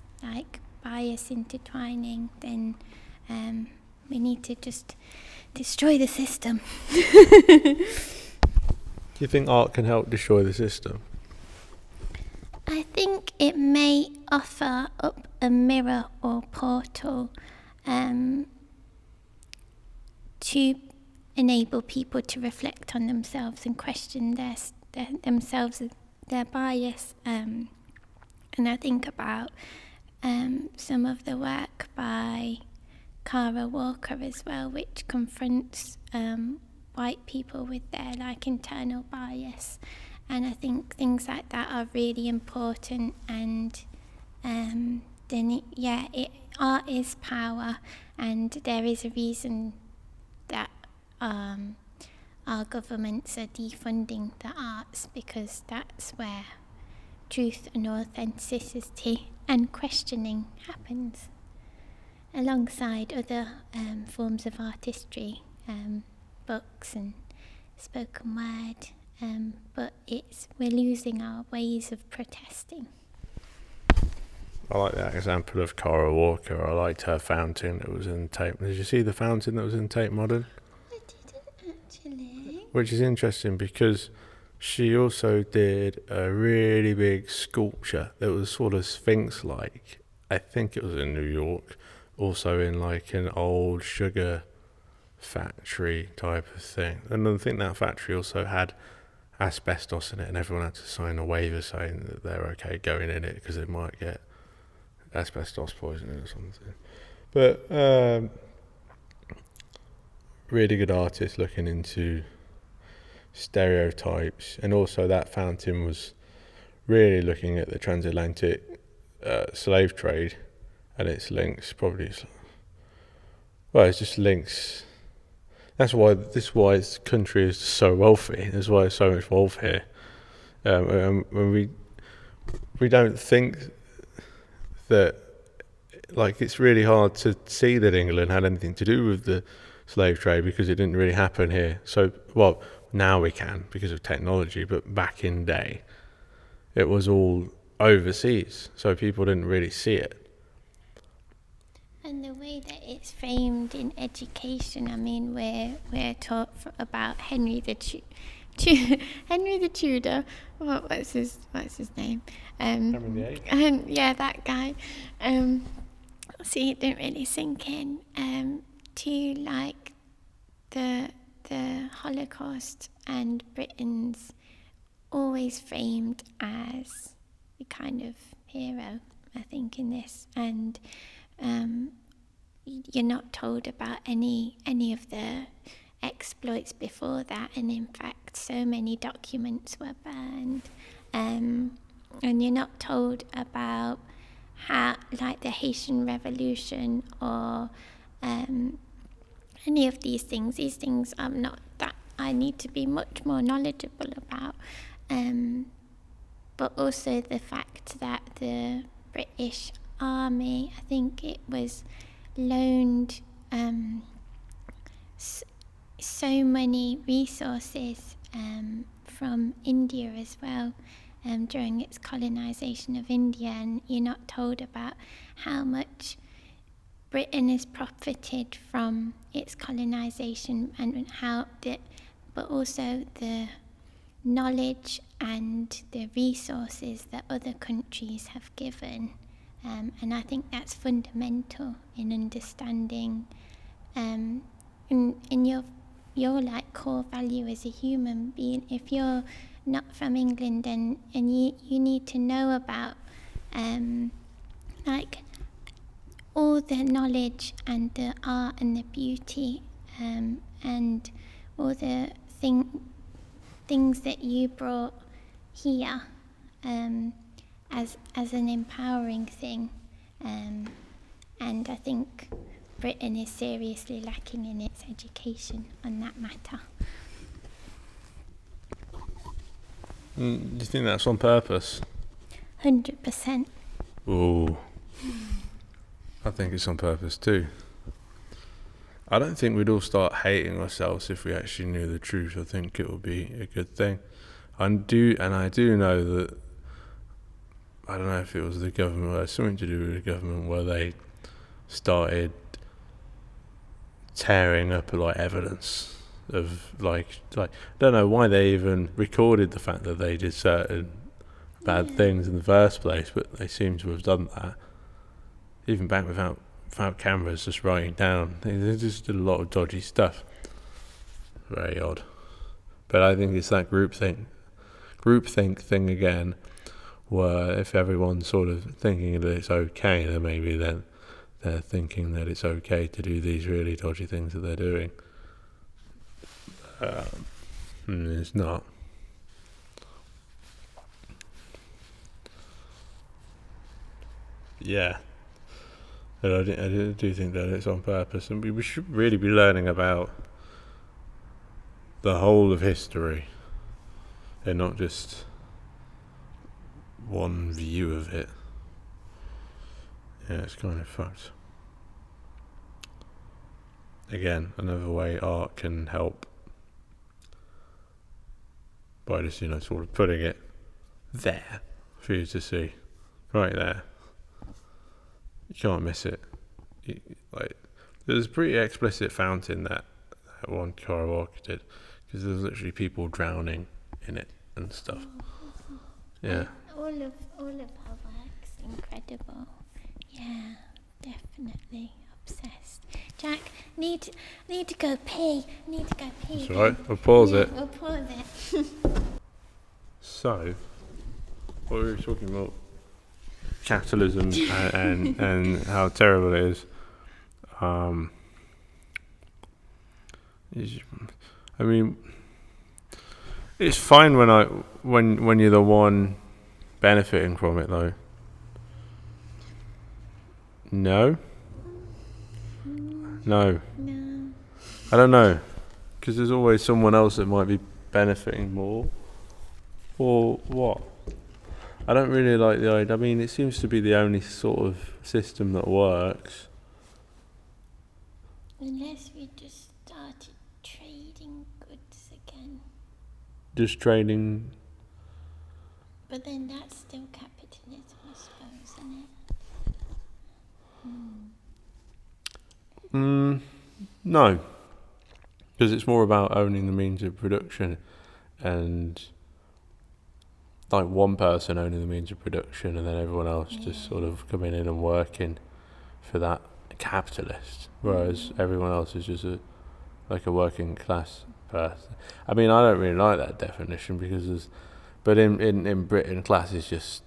bias intertwining, then we need to just destroy the system. Do you think art can help destroy the system? I think it may offer up a mirror or portal to enable people to reflect on themselves and question themselves, their bias. And I think about some of the work by Cara Walker as well, which confronts white people with their internal bias. And I think things like that are really important, and art is power, and there is a reason that our governments are defunding the arts, because that's where truth and authenticity and questioning happens, alongside other forms of artistry, books and spoken word. But we're losing our ways of protesting. I like that example of Cara Walker. I liked her fountain that was in Tate. Did you see the fountain that was in Tate Modern? I didn't actually. Which is interesting because she also did a really big sculpture that was sort of Sphinx-like. I think it was in New York, also in an old sugar factory type of thing. And I think that factory also had asbestos in it, and everyone had to sign a waiver saying that they're okay going in it because they might get asbestos poisoning or something. But really good artist looking into stereotypes, and also that fountain was really looking at the transatlantic slave trade and its links. It's just links. That's why this country is so wealthy. That's why there's so much wealth here. When we don't think that, it's really hard to see that England had anything to do with the slave trade because it didn't really happen here. So, now we can because of technology, but back in day, it was all overseas, so people didn't really see it. And the way that it's framed in education, we're taught about Henry the Tudor. What's his name? Henry VIII. And that guy. See, it didn't really sink in. To the Holocaust, and Britain's always framed as the kind of hero, I think, in this, and you're not told about any of the exploits before that, and in fact so many documents were burned, and you're not told about how the Haitian Revolution or any of these things I'm not that I need to be much more knowledgeable about, but also the fact that the British Army, I think it was loaned so many resources from India as well, during its colonisation of India, and you're not told about how much Britain has profited from its colonisation, and but also the knowledge and the resources that other countries have given. And I think that's fundamental in understanding in your like core value as a human being. If you're not from England, and you need to know about like all the knowledge and the art and the beauty, and all the things that you brought here, as an empowering thing, and I think Britain is seriously lacking in its education on that matter. Do you think that's on purpose? 100%. Ooh. I think it's on purpose too. I don't think we'd all start hating ourselves if we actually knew the truth. I think it would be a good thing. I do know that, I don't know if it was the government, or something to do with the government, where they started tearing up like evidence of like I don't know why they even recorded the fact that they did certain bad things in the first place, but they seem to have done that even back without cameras, just writing down. They just did a lot of dodgy stuff. Very odd. But I think it's that groupthink thing again, where if everyone's sort of thinking that it's okay, then maybe then they're thinking that it's okay to do these really dodgy things that they're doing. It's not. Yeah. But I do think that it's on purpose, and we should really be learning about the whole of history, and not just one view of it. Yeah, it's kind of fucked. Again, another way art can help, by just, sort of putting it there for you to see, right there. You can't miss it. There's a pretty explicit fountain that one Karaoke did, because there's literally people drowning in it and stuff. Yeah. All of our work's incredible. Yeah, definitely obsessed. Jack, need to go pee. That's right. We'll pause it. We'll pause it. So, what were we talking about? Capitalism and how terrible it is. I mean, it's fine when you're the one benefiting from it, though. No. I don't know, because there's always someone else that might be benefiting more, or what? I don't really like the idea. I mean, it seems to be the only sort of system that works. Unless we just started trading goods again. Just trading. But then that's still capitalism, I suppose, isn't it? No. Because it's more about owning the means of production, and like one person owning the means of production, and then everyone else just sort of coming in and working for that capitalist, whereas everyone else is just a working class person. I mean, I don't really like that definition, because but in Britain, class is just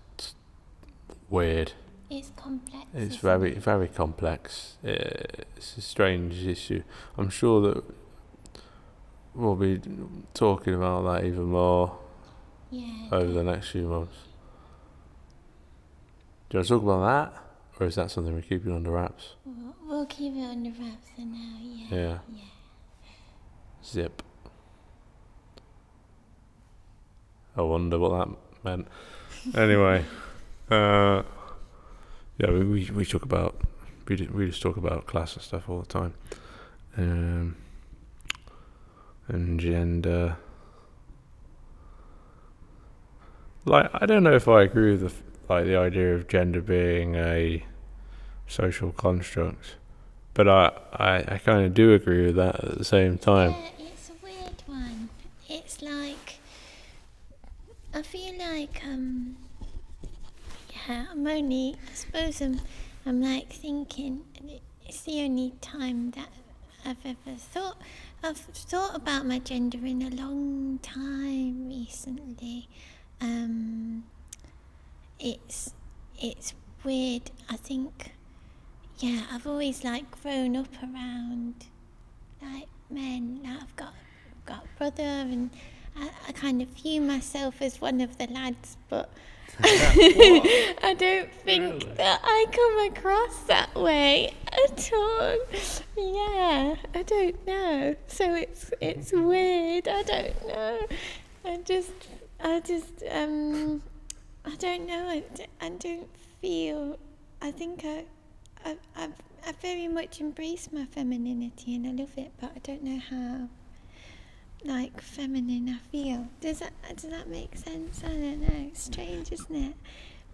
weird. It's complex. It's very, very complex. It's a strange issue. I'm sure that we'll be talking about that even more over the next few months. Do you want to talk about that? Or is that something we're keeping under wraps? We'll keep it under wraps for now, Yeah. Zip. I wonder what that meant. Anyway, we talk about, we just talk about class and stuff all the time, and gender. like, I don't know if I agree with the idea of gender being a social construct, but I kind of do agree with that at the same time. Yeah, it's a weird one. It's like, I feel like, I suppose I'm like thinking, it's the only time that I've thought about my gender in a long time recently. It's weird. I think, I've always like grown up around like men. Like, I've got a brother, and I kind of view myself as one of the lads, but I don't think that I come across that way at all. Yeah, I don't know. So it's weird. I don't know. I just I don't know. I don't feel. I think I very much embrace my femininity and I love it, but I don't know how like feminine I feel. Does that make sense? I don't know. It's strange, isn't it?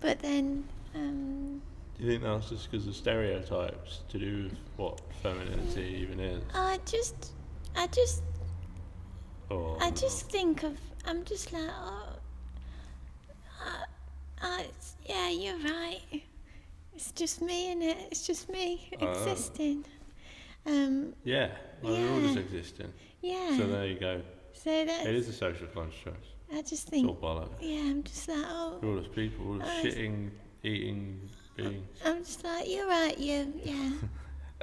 But then, Do you think that's just because of stereotypes to do with what femininity even is? I just think of. I'm just like, yeah, you're right. It's just me, innit? It's just me existing. Yeah, we're all just existing. Yeah. So there you go. So that's. It is a social construct. I just think. It's all bollocks. Yeah, I'm just like, We're all just people, all just shitting, eating beings. I'm just like, you're right, yeah.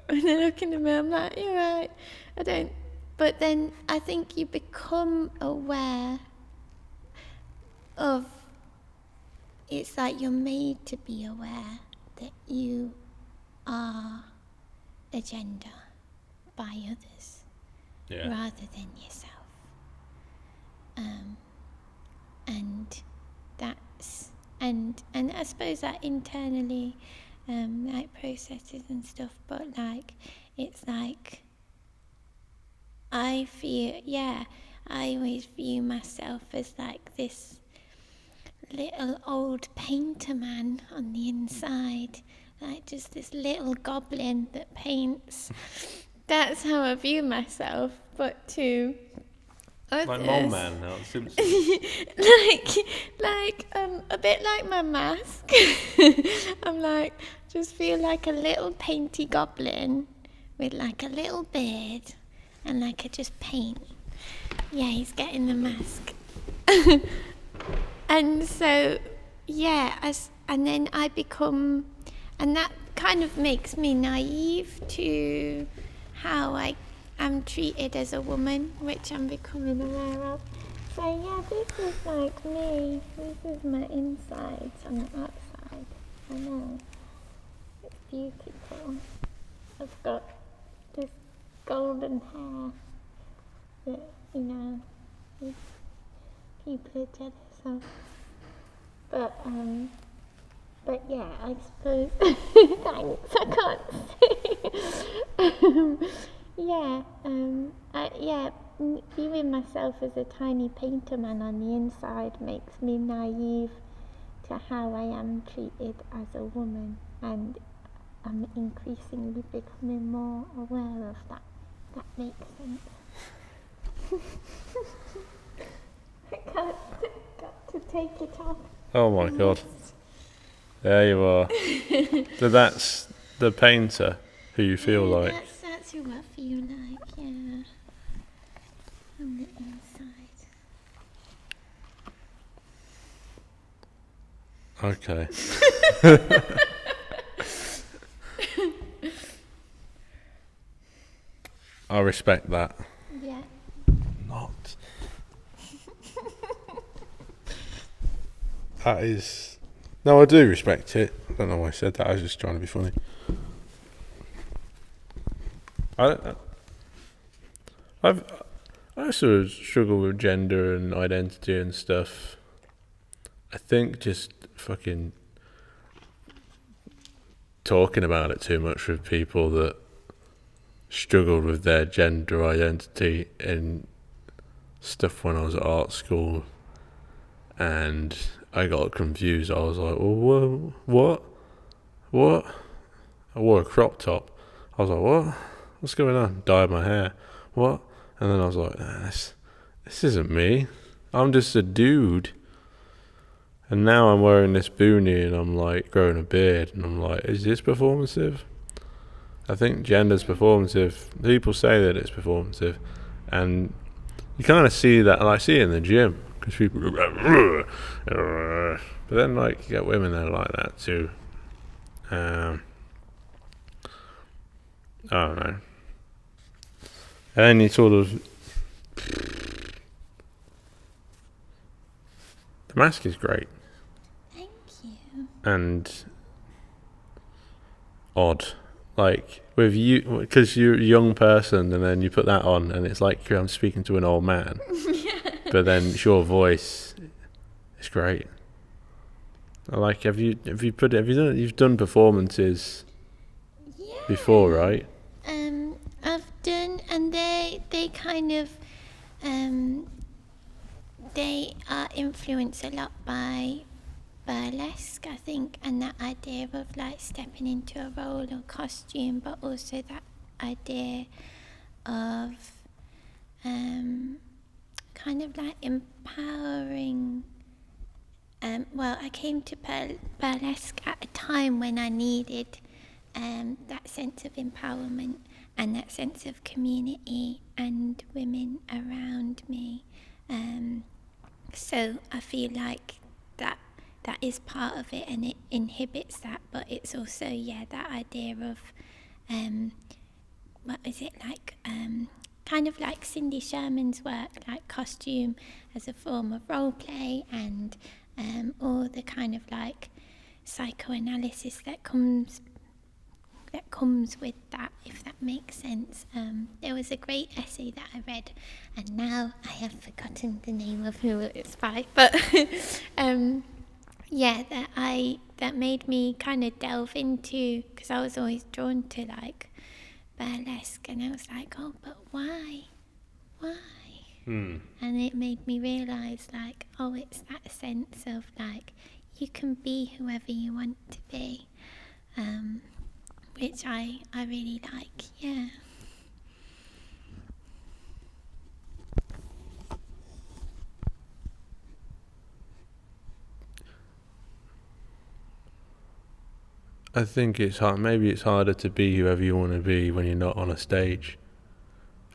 And then looking at me, I'm like, you're right. I don't. But then I think you become aware of. It's like you're made to be aware that you are a gender by others rather than yourself. And that's and I suppose that internally, like processes and stuff. But like, it's like I feel, I always view myself as like this little old painter man on the inside, like just this little goblin that paints. That's how I view myself. But to others, like Mole Man now, Simpsons. like a bit like my mask. I'm like, just feel like a little painty goblin with like a little beard, and like I just paint. Yeah, he's getting the mask. And so, and then I become, and that kind of makes me naive to how I am treated as a woman, which I'm becoming aware of. So this is like me. This is my insides and the outside. I know. It's beautiful. I've got this golden hair that, people are jealous of. But yeah, I suppose. Thanks, I can't see. Viewing myself as a tiny painter man on the inside makes me naive to how I am treated as a woman, and I'm increasingly becoming more aware of that. That makes sense. I got to take it off. Oh my god. There you are. So that's the painter who you feel like. That's who I feel like, yeah. On the inside. Okay. I respect that. Yeah. Not. That is. No, I do respect it. I don't know why I said that. I was just trying to be funny. I sort of struggle with gender and identity and stuff. I think just fucking talking about it too much with people that struggled with their gender identity and stuff when I was at art school, and I got confused. I was like, well, what? I wore a crop top. I was like, what? What's going on? Dyed my hair. What? And then I was like, this isn't me. I'm just a dude. And now I'm wearing this boonie and I'm like growing a beard and I'm like, is this performative? I think gender's performative. People say that it's performative, and you kind of see that, and I see it in the gym because people go, but then like you get women that are like that too. I don't know. And then you sort of, the mask is great. Thank you. And odd. Like with you, because you're a young person, and then you put that on, and it's like I'm speaking to an old man. But then it's your voice. It's great. Like, you've done performances before, right? I've done, and they kind of, they are influenced a lot by burlesque, I think, and that idea of like stepping into a role or costume, but also that idea of kind of like empowering. I came to burlesque at a time when I needed that sense of empowerment and that sense of community and women around me. So I feel like that is part of it, and it inhibits that, but it's also that idea of what is it like, kind of like Cindy Sherman's work, like costume as a form of role play, and all the kind of like psychoanalysis that comes with that, if that makes sense. There was a great essay that I read, and now I have forgotten the name of who it's by, but that made me kind of delve into, because I was always drawn to like burlesque, and I was like, oh, but why? And it made me realise like, oh, it's that sense of like you can be whoever you want to be, which I really like. I think it's hard. Maybe it's harder to be whoever you want to be when you're not on a stage.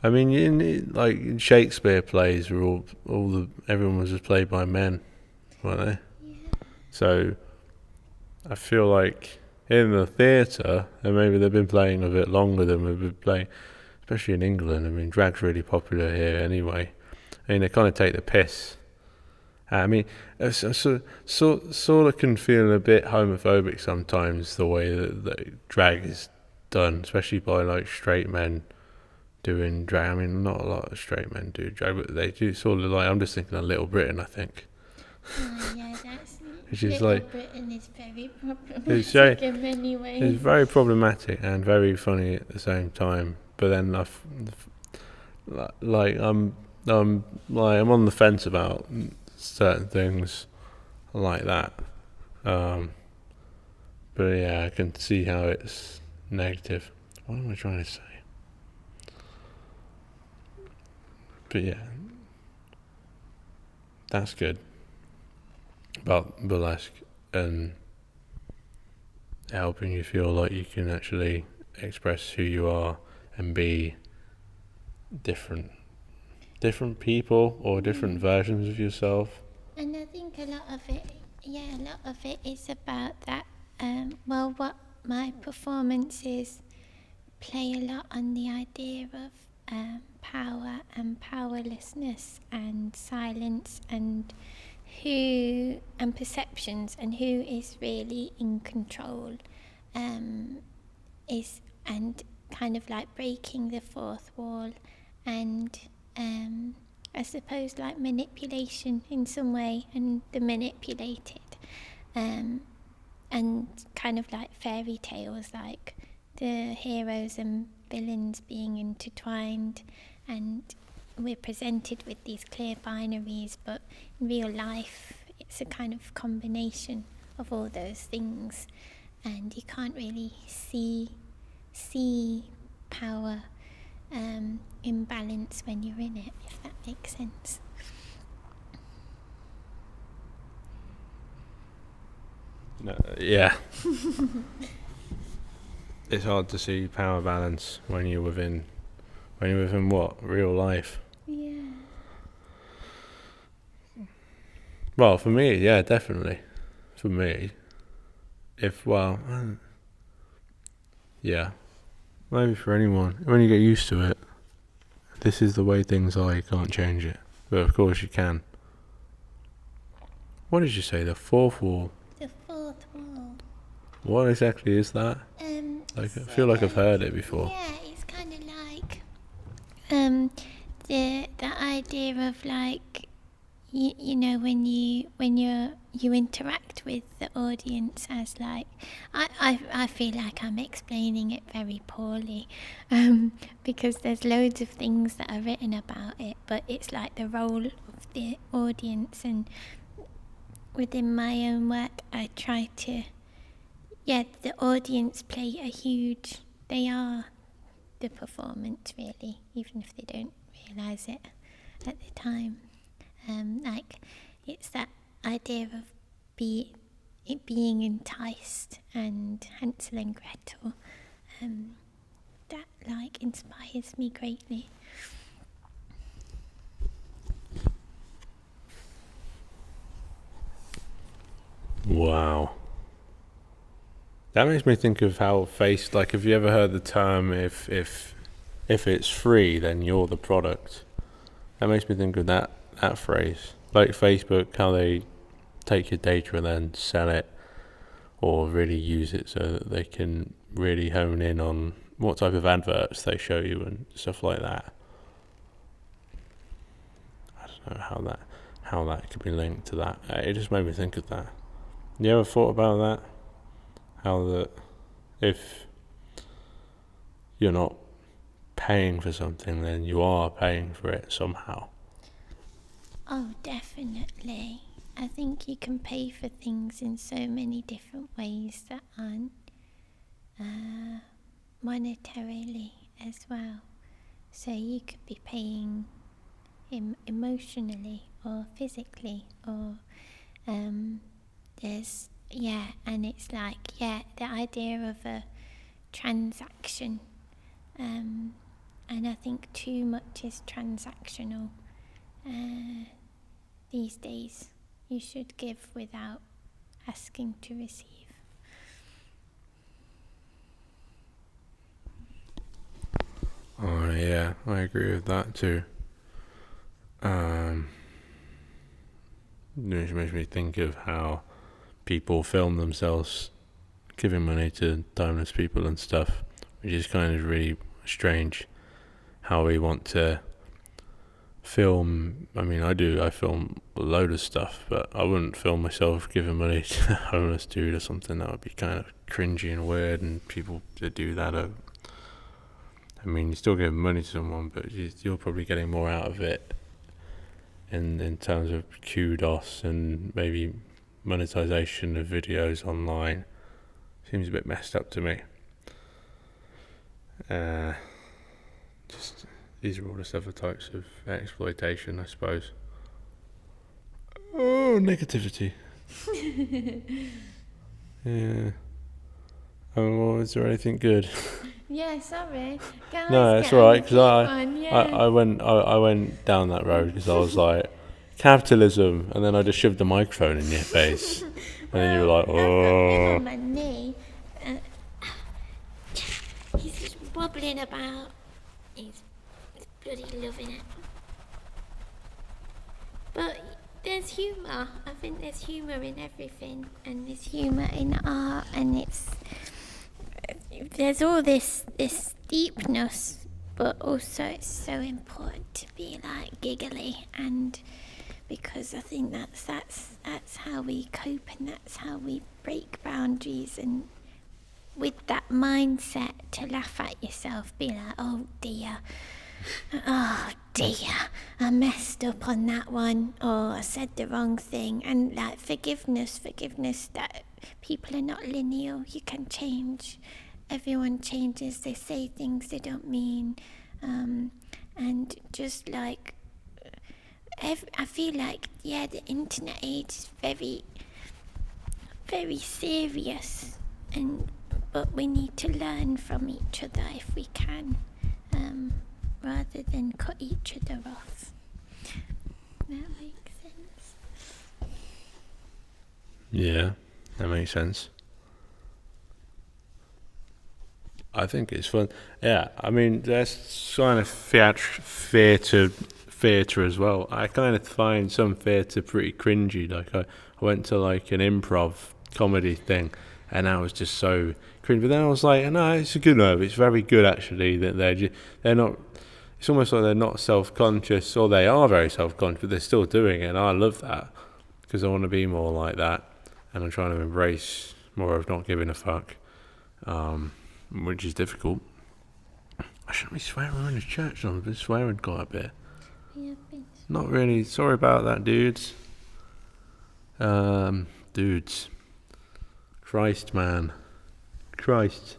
I mean, like Shakespeare plays were everyone was just played by men, weren't they? Yeah. So I feel like in the theatre, and maybe they've been playing a bit longer than we've been playing, especially in England. I mean, drag's really popular here anyway. I mean, they kind of take the piss. I mean, sort of can feel a bit homophobic sometimes, the way that drag is done, especially by like straight men doing drag. I mean, not a lot of straight men do drag, but they do sort of like, I'm just thinking of Little Britain, I think. That's Which is Little like, Britain is very problematic in many ways. it's very problematic and very funny at the same time. But then I'm on the fence about certain things like that. But yeah, I can see how it's negative. What am I trying to say? But yeah, that's good about burlesque and helping you feel like you can actually express who you are and be different people or different versions of yourself. And I think a lot of it is about that. What my performances play a lot on the idea of power and powerlessness and silence and perceptions, and who is really in control, is, and kind of like breaking the fourth wall, and I suppose like manipulation in some way, and the manipulated, and kind of like fairy tales, like the heroes and villains being intertwined, and we're presented with these clear binaries, but in real life it's a kind of combination of all those things, and you can't really see power imbalance when you're in it, if that makes sense. No, yeah. It's hard to see power balance when you're within what? Real life. Yeah. Well, for me, yeah, definitely. For me, yeah, maybe for anyone. When you get used to it, this is the way things are, you can't change it. But of course you can. What did you say, the fourth wall? The fourth wall. What exactly is that? I feel like I've heard it before. Yeah, it's kind of like the idea of like you know when you interact with the audience as like I feel like I'm explaining it very poorly because there's loads of things that are written about it, but it's like the role of the audience, and within my own work I try to the audience play they are the performance really, even if they don't realise it at the time. Like it's that idea of being enticed, and Hansel and Gretel, that like inspires me greatly. Wow. That makes me think of how like, have you ever heard the term, if it's free, then you're the product? That makes me think of that phrase. Like Facebook, how they take your data and then sell it, or really use it so that they can really hone in on what type of adverts they show you and stuff like that. I don't know how that could be linked to that. It just made me think of that. You ever thought about that? How that if you're not paying for something, then you are paying for it somehow. Oh, definitely. I think you can pay for things in so many different ways that aren't monetarily as well. So you could be paying emotionally or physically, or there's and it's like the idea of a transaction, and I think too much is transactional these days. You should give without asking to receive. Oh yeah, I agree with that too. It makes me think of how people film themselves giving money to homeless people and stuff, which is kind of really strange. How we want to film. I mean, I film a load of stuff, but I wouldn't film myself giving money to a homeless dude or something. That would be kind of cringy and weird, and people that do that are, I mean, you're still giving money to someone, but you're probably getting more out of it in terms of kudos and maybe monetization of videos online. Seems a bit messed up to me. Just these are all the other types of exploitation, I suppose. Oh, negativity. Yeah. Oh, well, is there anything good? Yeah, sorry. Guys, No, it's alright, because I went down that road because I was like, capitalism, and then I just shoved the microphone in your face, and then you were like, I've got him oh. on my knee. He's just wobbling about. He's bloody loving it. But there's humour. I think there's humour in everything, and there's humour in art, and there's all this deepness, but also it's so important to be like giggly, and because I think that's how we cope, and that's how we break boundaries, and with that mindset to laugh at yourself, be like, oh dear, Oh dear, I messed up on that one. Oh, I said the wrong thing. And like forgiveness that people are not linear. You can change. Everyone changes. They say things they don't mean. And just like, I feel like, yeah, the internet age is very, very serious. But we need to learn from each other if we can. Rather than cut each other off. That makes sense. Yeah, that makes sense. I think it's fun. Yeah, I mean, there's kind of theatre as well. I kind of find some theatre pretty cringy. Like I went to like an improv comedy thing, and I was just so cringe. But then I was like, no, it's a good move. It's very good actually. That they're not. It's almost like they're not self-conscious, or they are very self-conscious, but they're still doing it. And I love that because I want to be more like that, and I'm trying to embrace more of not giving a fuck. Which is difficult. I shouldn't be swearing in the church. I've been swearing quite a bit. Yeah, Not really. Sorry about that, dudes. Dudes. Christ, man. Christ.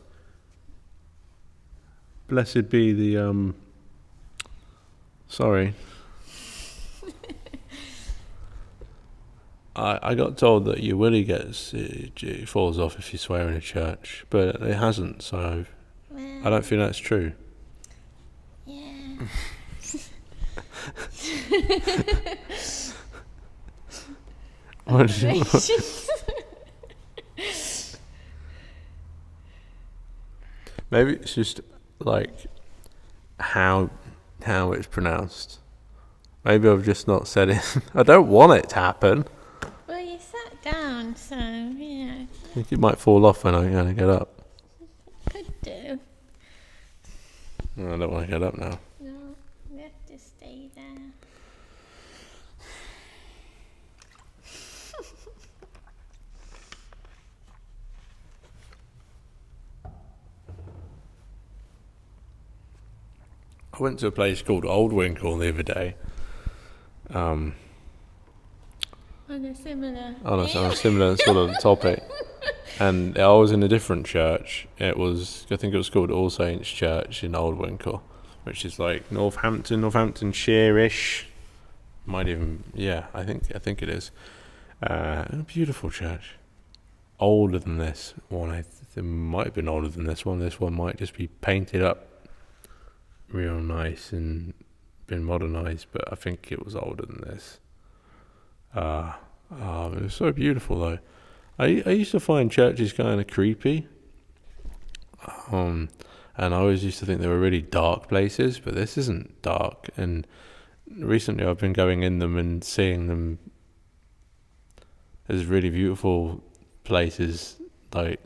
Blessed be the, sorry. I got told that your willy it falls off if you swear in a church, but it hasn't, so I don't think that's true. Yeah. Maybe it's just like how it's pronounced. Maybe I've just not said it. I don't want it to happen. Well, you sat down, so yeah. I think it might fall off when I'm going to get up. Could do. No, I don't want to get up now. No, you have to stay there. I went to a place called Old Winkle the other day. On a similar... On a similar sort of topic. And I was in a different church. I think it was called All Saints Church in Old Winkle, which is like Northamptonshire-ish. Might even, yeah, I think it is. A beautiful church. Older than this one. It might have been older than this one. This one might just be painted up real nice and been modernised, but I think it was older than this. It was so beautiful though. I used to find churches kind of creepy, and I always used to think they were really dark places, but this isn't dark. And recently I've been going in them and seeing them as really beautiful places, like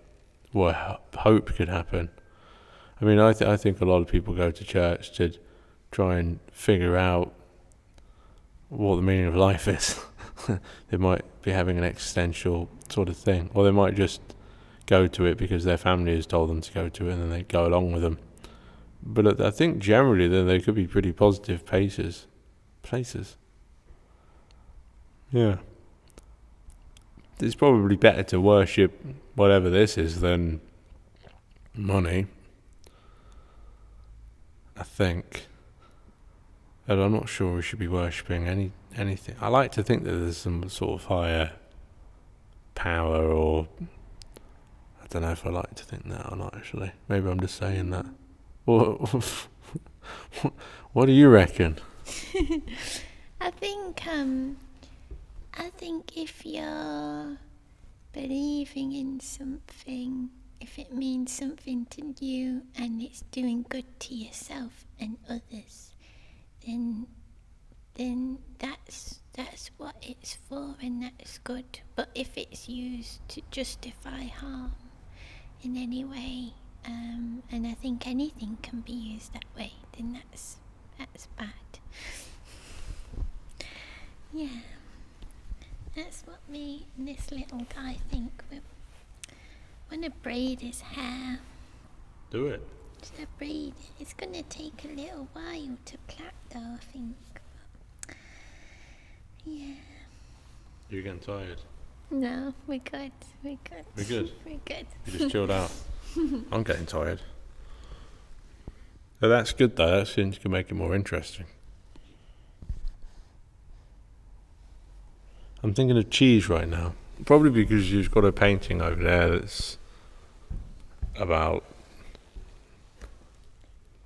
where hope could happen. I mean, I think a lot of people go to church to try and figure out what the meaning of life is. They might be having an existential sort of thing, or they might just go to it because their family has told them to go to it and then they go along with them. But I think generally then they could be pretty positive places. Yeah. It's probably better to worship whatever this is than money, I think. But I'm not sure we should be worshipping anything. I like to think that there's some sort of higher power, or I don't know if I like to think that or not actually. Maybe I'm just saying that. What do you reckon? I think if you're believing in something, if it means something to you and it's doing good to yourself and others, then that's what it's for, and that's good. But if it's used to justify harm in any way, and I think anything can be used that way, then that's bad. Yeah, that's what me and this little guy think. We want to braid his hair. Do it. The breed. It's gonna take a little while to plat though, I think. But yeah. You're getting tired. No, we're good. We're good. We're good. We're good. You just chilled out. I'm getting tired. But that's good though. That seems to make it more interesting. I'm thinking of cheese right now. Probably because you've got a painting over there that's about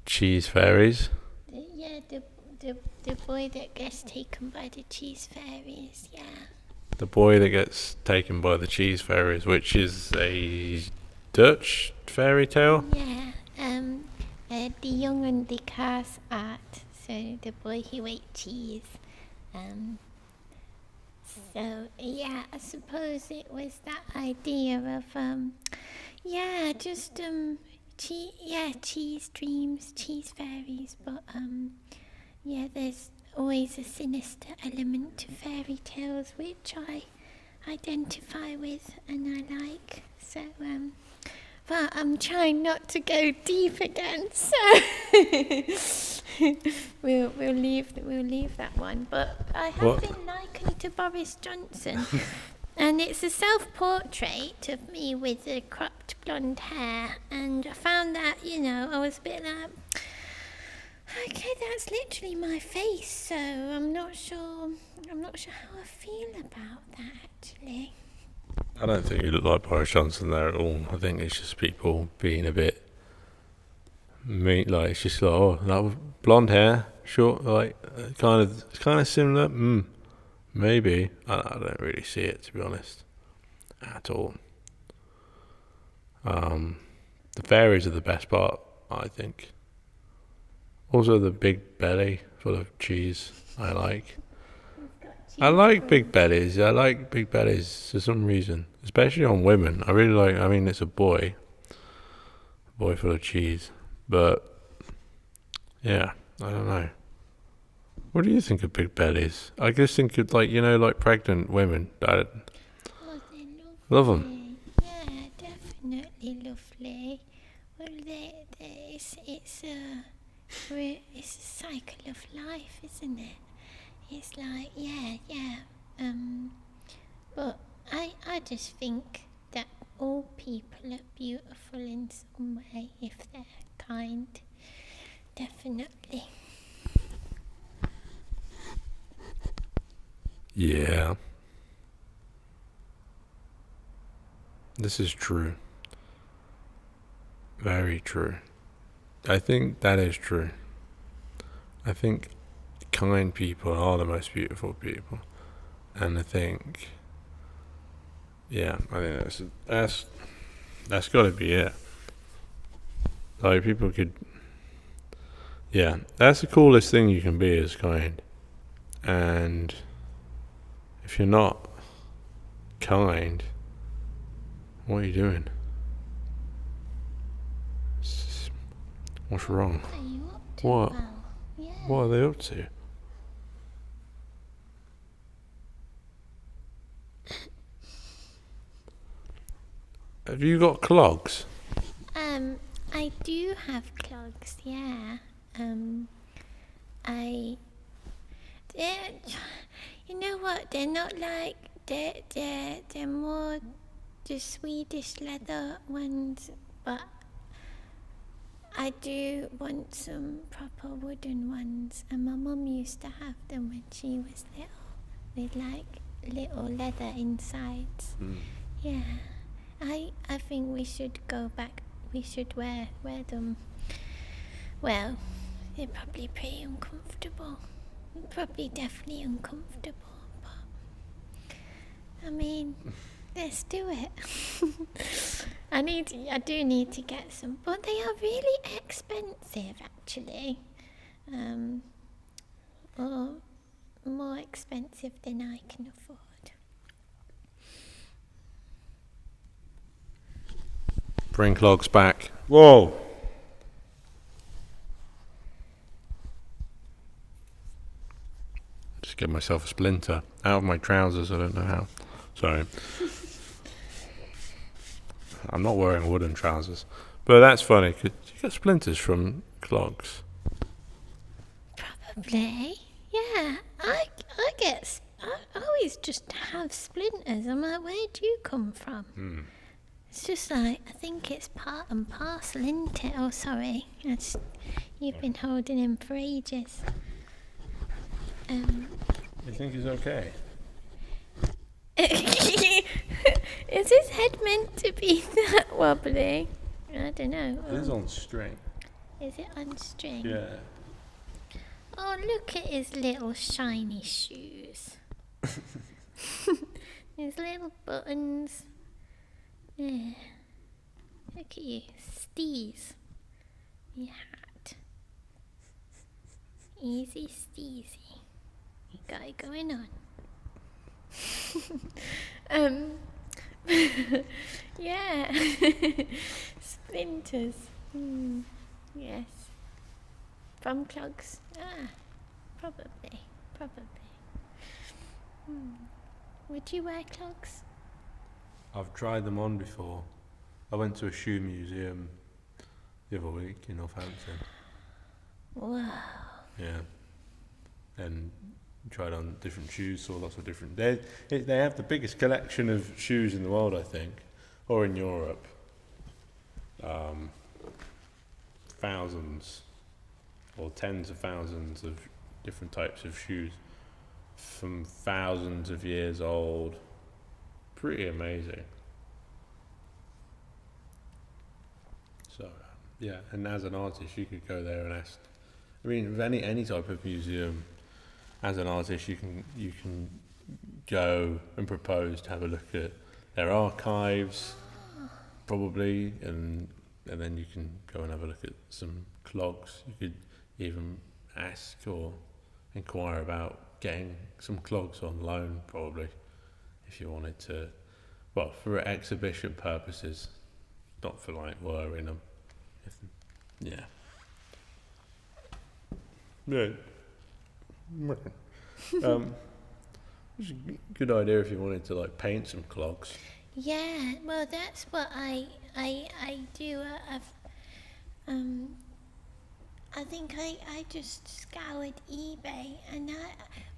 cheese fairies. The boy that gets taken by the cheese fairies, yeah. The boy that gets taken by the cheese fairies, which is a Dutch fairy tale. Yeah, the young and the cars art, so the boy who ate cheese. So, yeah, I suppose it was that idea of, cheese dreams, cheese fairies, but, there's always a sinister element to fairy tales, which I identify with and I like, so, but I'm trying not to go deep again, so we'll leave that one. But I have been likened to Boris Johnson, and it's a self-portrait of me with the cropped blonde hair, and I found that I was a bit like, okay, that's literally my face, so I'm not sure how I feel about that actually. I don't think you look like Boris Johnson there at all. I think it's just people being a bit mean. Like it's just like, oh, that was blonde hair, short, like kind of similar. Maybe. I don't really see it, to be honest, at all. The fairies are the best part, I think. Also, the big belly full of cheese. I like big bellies. I like big bellies for some reason, especially on women. I really like. I mean, it's a boy full of cheese. But yeah, I don't know. What do you think of big bellies? I just think of like pregnant women. Oh, they're Love lovely. them. Yeah, definitely lovely. Well, it's a cycle of life, isn't it? It's like, but I just think that all people are beautiful in some way if they're kind. Definitely. Yeah. This is true. Very true. I think that is true. I think kind people are the most beautiful people. And I think that's got to be it. Like people could, that's the coolest thing you can be is kind. And if you're not kind, what are you doing? What's wrong? What are you up to? What? Well, yeah. What are they up to? Have you got clogs? I do have clogs, yeah. You know what? They're not like they're more the Swedish leather ones, but I do want some proper wooden ones, and my mum used to have them when she was little, with like little leather insides. Yeah, I think we should go back. We should wear them. Well, they're probably pretty uncomfortable. Probably definitely uncomfortable, but I mean, let's do it. I do need to get some, but they are really expensive actually. Or more expensive than I can afford. Bring clogs back. Whoa! Just get myself a splinter out of my trousers. I don't know how. Sorry. I'm not wearing wooden trousers, But that's funny, because you get splinters from clogs. Probably. Yeah. I always just have splinters. I'm like, where do you come from? It's just like, I think it's part and parcel, isn't it? Oh, sorry. You've been holding him for ages. You think he's okay? Is his head meant to be that wobbly? I don't know. It is on string. Is it on string? Yeah. Oh, look at his little shiny shoes. His little buttons. Yeah. Look at you. Steez. Your hat. Easy steezy. You got it going on. Yeah. Splinters. Yes. From clogs. Probably. Would you wear clogs? I've tried them on before. I went to a shoe museum the other week in Northampton. Wow. Yeah. And tried on different shoes, saw lots of different... They have the biggest collection of shoes in the world, I think, or in Europe. Thousands or tens of thousands of different types of shoes from thousands of years old. Pretty amazing. So, yeah, and as an artist, you could go there and ask. I mean, with any type of museum, as an artist, you can go and propose to have a look at their archives, probably, and then you can go and have a look at some clogs. You could even ask or inquire about getting some clogs on loan, probably, if you wanted to. Well, for exhibition purposes, not for like wearing them. Yeah. It's a good idea if you wanted to like paint some clogs. Yeah, well, that's what I do. I think I just scoured eBay,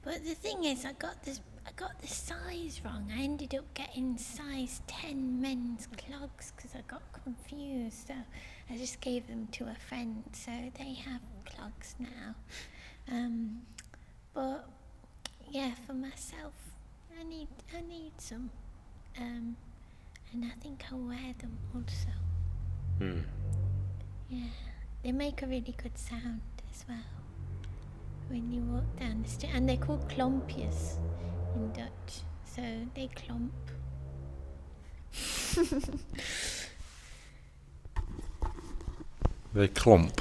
but the thing is, I got the size wrong. I ended up getting size 10 men's clogs because I got confused. So I just gave them to a friend, so they have clogs now. But yeah, for myself, I need some, and I think I'll wear them also. Yeah, they make a really good sound as well when you walk down the street, and they're called klompjes in Dutch, so they klomp. They klomp.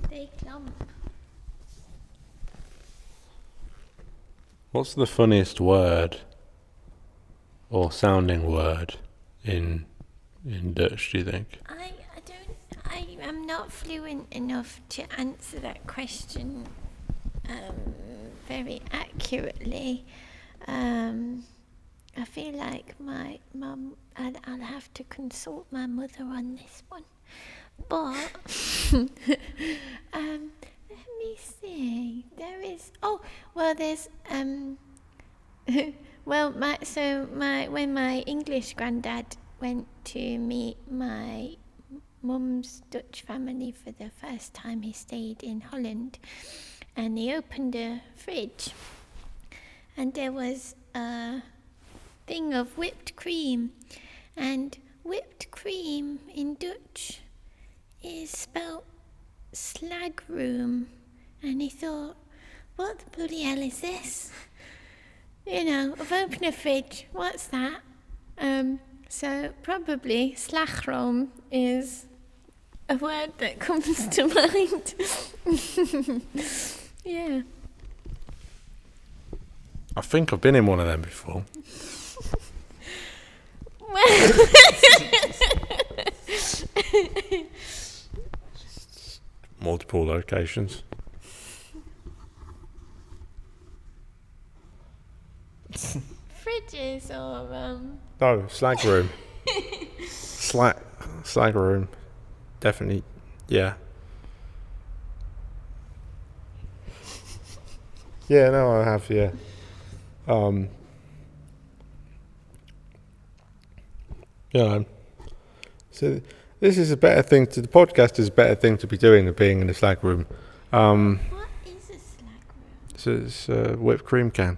They klomp. What's the funniest word or sounding word in Dutch, do you think? I'm not fluent enough to answer that question very accurately. I feel like my mum, I'll have to consult my mother on this one. But let me see. There's when my English granddad went to meet my mum's Dutch family for the first time, he stayed in Holland, and he opened a fridge, and there was a thing of whipped cream, and whipped cream in Dutch is spelt slagroom, and he thought, what the bloody hell is this? You know, I've opened a fridge, what's that? So probably slagroom is a word that comes to mind. Yeah. I think I've been in one of them before. Multiple locations. Fridges or No, slag room. slag room. definitely, yeah. Yeah, no, I have, yeah. You know, so this is a better thing the podcast is a better thing to be doing than being in a slag room. What is a slag room? So it's a whipped cream can.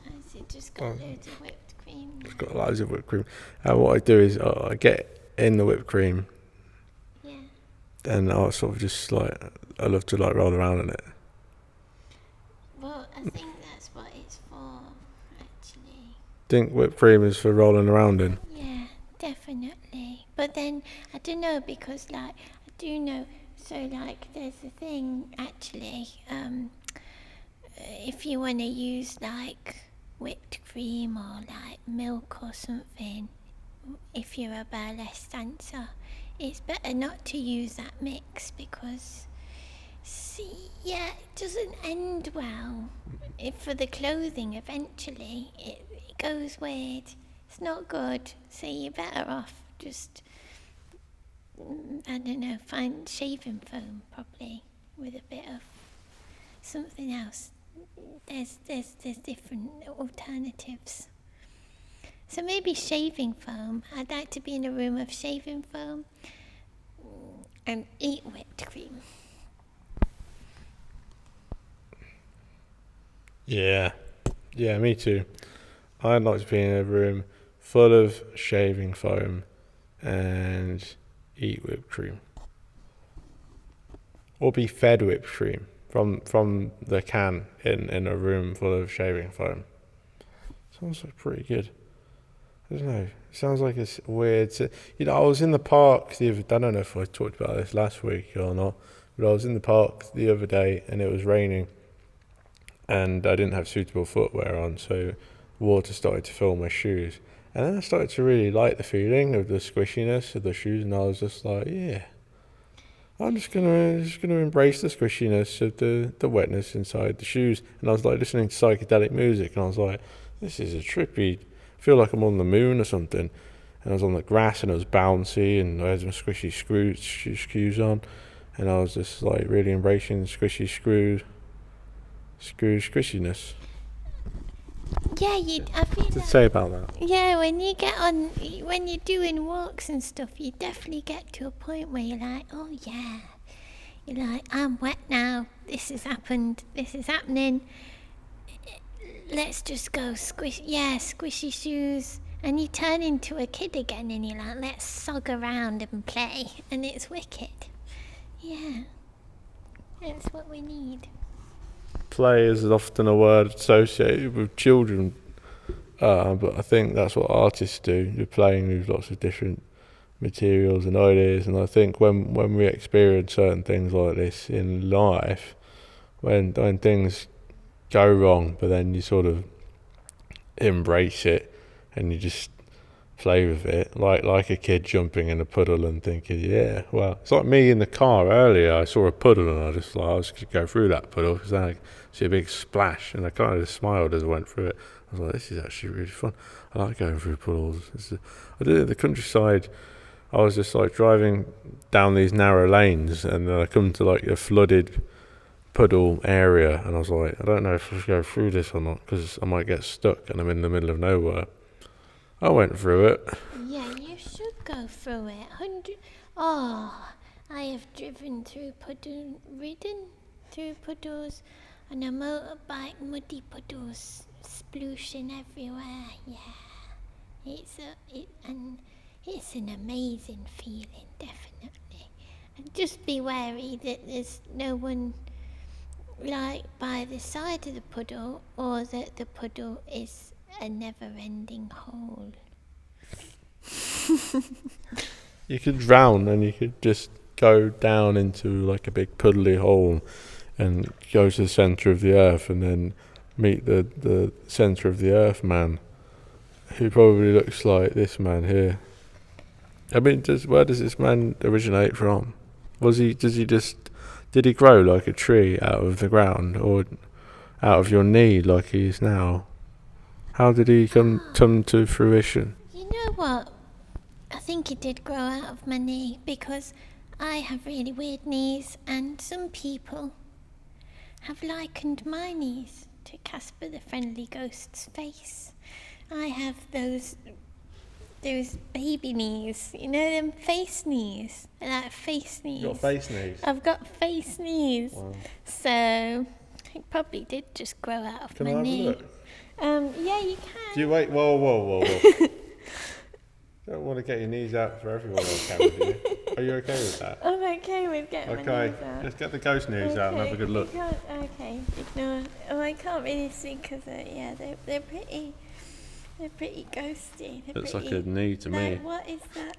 Has it just got loads of whipped cream? It's got loads of whipped cream. What I do is I get in the whipped cream, Yeah. and I sort of just like, I love to like roll around in it. Well, I think that's what it's for, actually. Think whipped cream is for rolling around in? Yeah, definitely. But then, I don't know, because, like, I do know, so, like, there's a thing, actually, if you want to use, like, whipped cream or, like, milk or something, if you're a burlesque dancer, it's better not to use that mix, because, it doesn't end well. For the clothing, eventually, it goes weird. It's not good, so you're better off just, I don't know, find shaving foam, probably, with a bit of something else. There's different alternatives. So maybe shaving foam. I'd like to be in a room of shaving foam and eat whipped cream. Yeah, me too. I'd like to be in a room full of shaving foam and eat whipped cream, or be fed whipped cream from the can in a room full of shaving foam. Sounds like pretty good. I don't know. It sounds like it's weird. I was in the park I don't know if I talked about this last week or not, but I was in the park the other day and it was raining, and I didn't have suitable footwear on, so water started to fill my shoes. And then I started to really like the feeling of the squishiness of the shoes, and I was just like, yeah, I'm just gonna embrace the squishiness of the wetness inside the shoes. And I was like listening to psychedelic music, and I was like, this is a trippy. I feel like I'm on the moon or something. And I was on the grass, and it was bouncy, and I had some squishy screws on, and I was just like really embracing the squishy squishiness. Yeah, I feel To like, say about that. yeah, when you're doing walks and stuff, you definitely get to a point where you're like, oh yeah, you're like, I'm wet now, this has happened, this is happening, let's just go squishy shoes, and you turn into a kid again, and you're like, let's sog around and play, and it's wicked. Yeah, that's what we need. Play is often a word associated with children, but I think that's what artists do. You're playing with lots of different materials and ideas, and I think when we experience certain things like this in life, when things go wrong, but then you sort of embrace it and you just play with it, like a kid jumping in a puddle and thinking, yeah, well, it's like me in the car earlier. I saw a puddle and I was just going to go through that puddle because then I see a big splash, and I kind of just smiled as I went through it. I was like, this is actually really fun. I like going through puddles. I did it in the countryside. I was just like driving down these narrow lanes, and then I come to like a flooded puddle area, and I was like, I don't know if I should go through this or not because I might get stuck and I'm in the middle of nowhere. I went through it. Yeah, you should go through it. I have ridden through puddles on a motorbike, muddy puddles, splooshin' everywhere. Yeah, it's an amazing feeling, definitely. And just be wary that there's no one like by the side of the puddle, or that the puddle is a never-ending hole. You could drown, and you could just go down into like a big puddly hole and go to the centre of the earth, and then meet the centre of the earth man, who probably looks like this man here. I mean, where does this man originate from? Did he grow like a tree out of the ground, or out of your knee like he is now? How did he come to fruition? You know what? I think it did grow out of my knee because I have really weird knees, and some people have likened my knees to Casper the Friendly Ghost's face. I have those baby knees, you know, them face knees. I like face knees. You got face knees? I've got face knees. Wow. So it probably did just grow out of my knee. Can I have a look? Yeah, you can. Do you wait? Whoa. Don't want to get your knees out for everyone on camera, do you? Are you okay with that? I'm okay with getting my knees out. Let's get the ghost knees out and have a good look. Okay, ignore. Oh, I can't really see because they're pretty. They're pretty ghosty. Looks like a knee to me. What is that?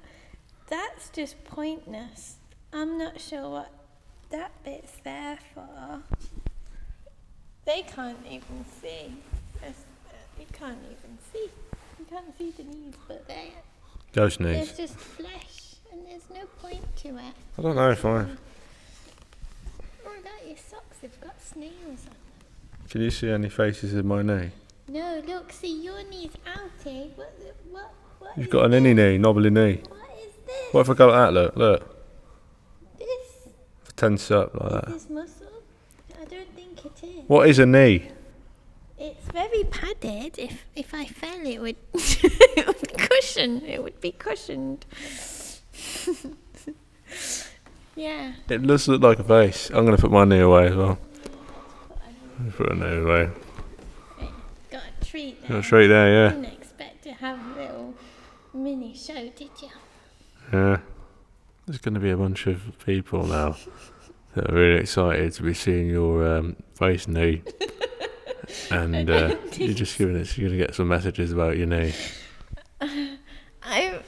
That's just pointless. I'm not sure what that bit's there for. They can't even see. You can't even see. You can't see the knees, but Ghost knees. there's just flesh, and there's no point to it. I don't know if I... Oh, that your socks have got snails on them. Can you see any faces in my knee? No, look, see, your knee's outie. What You've got an innie knee, knobbly knee. What is this? What if I go like that? Look. This? If I tense up like that. Is this muscle? I don't think it is. What is a knee? It's very padded. If I fell, it would it would cushion. It would be cushioned. Yeah. It does look like a face. I'm going to put my knee away as well. Put a knee away. Got a treat there. Got a treat there, yeah. Didn't expect to have a little mini show, did you? Yeah. There's going to be a bunch of people now that are really excited to be seeing your face knee. And you're just you're going to get some messages about your knee. I've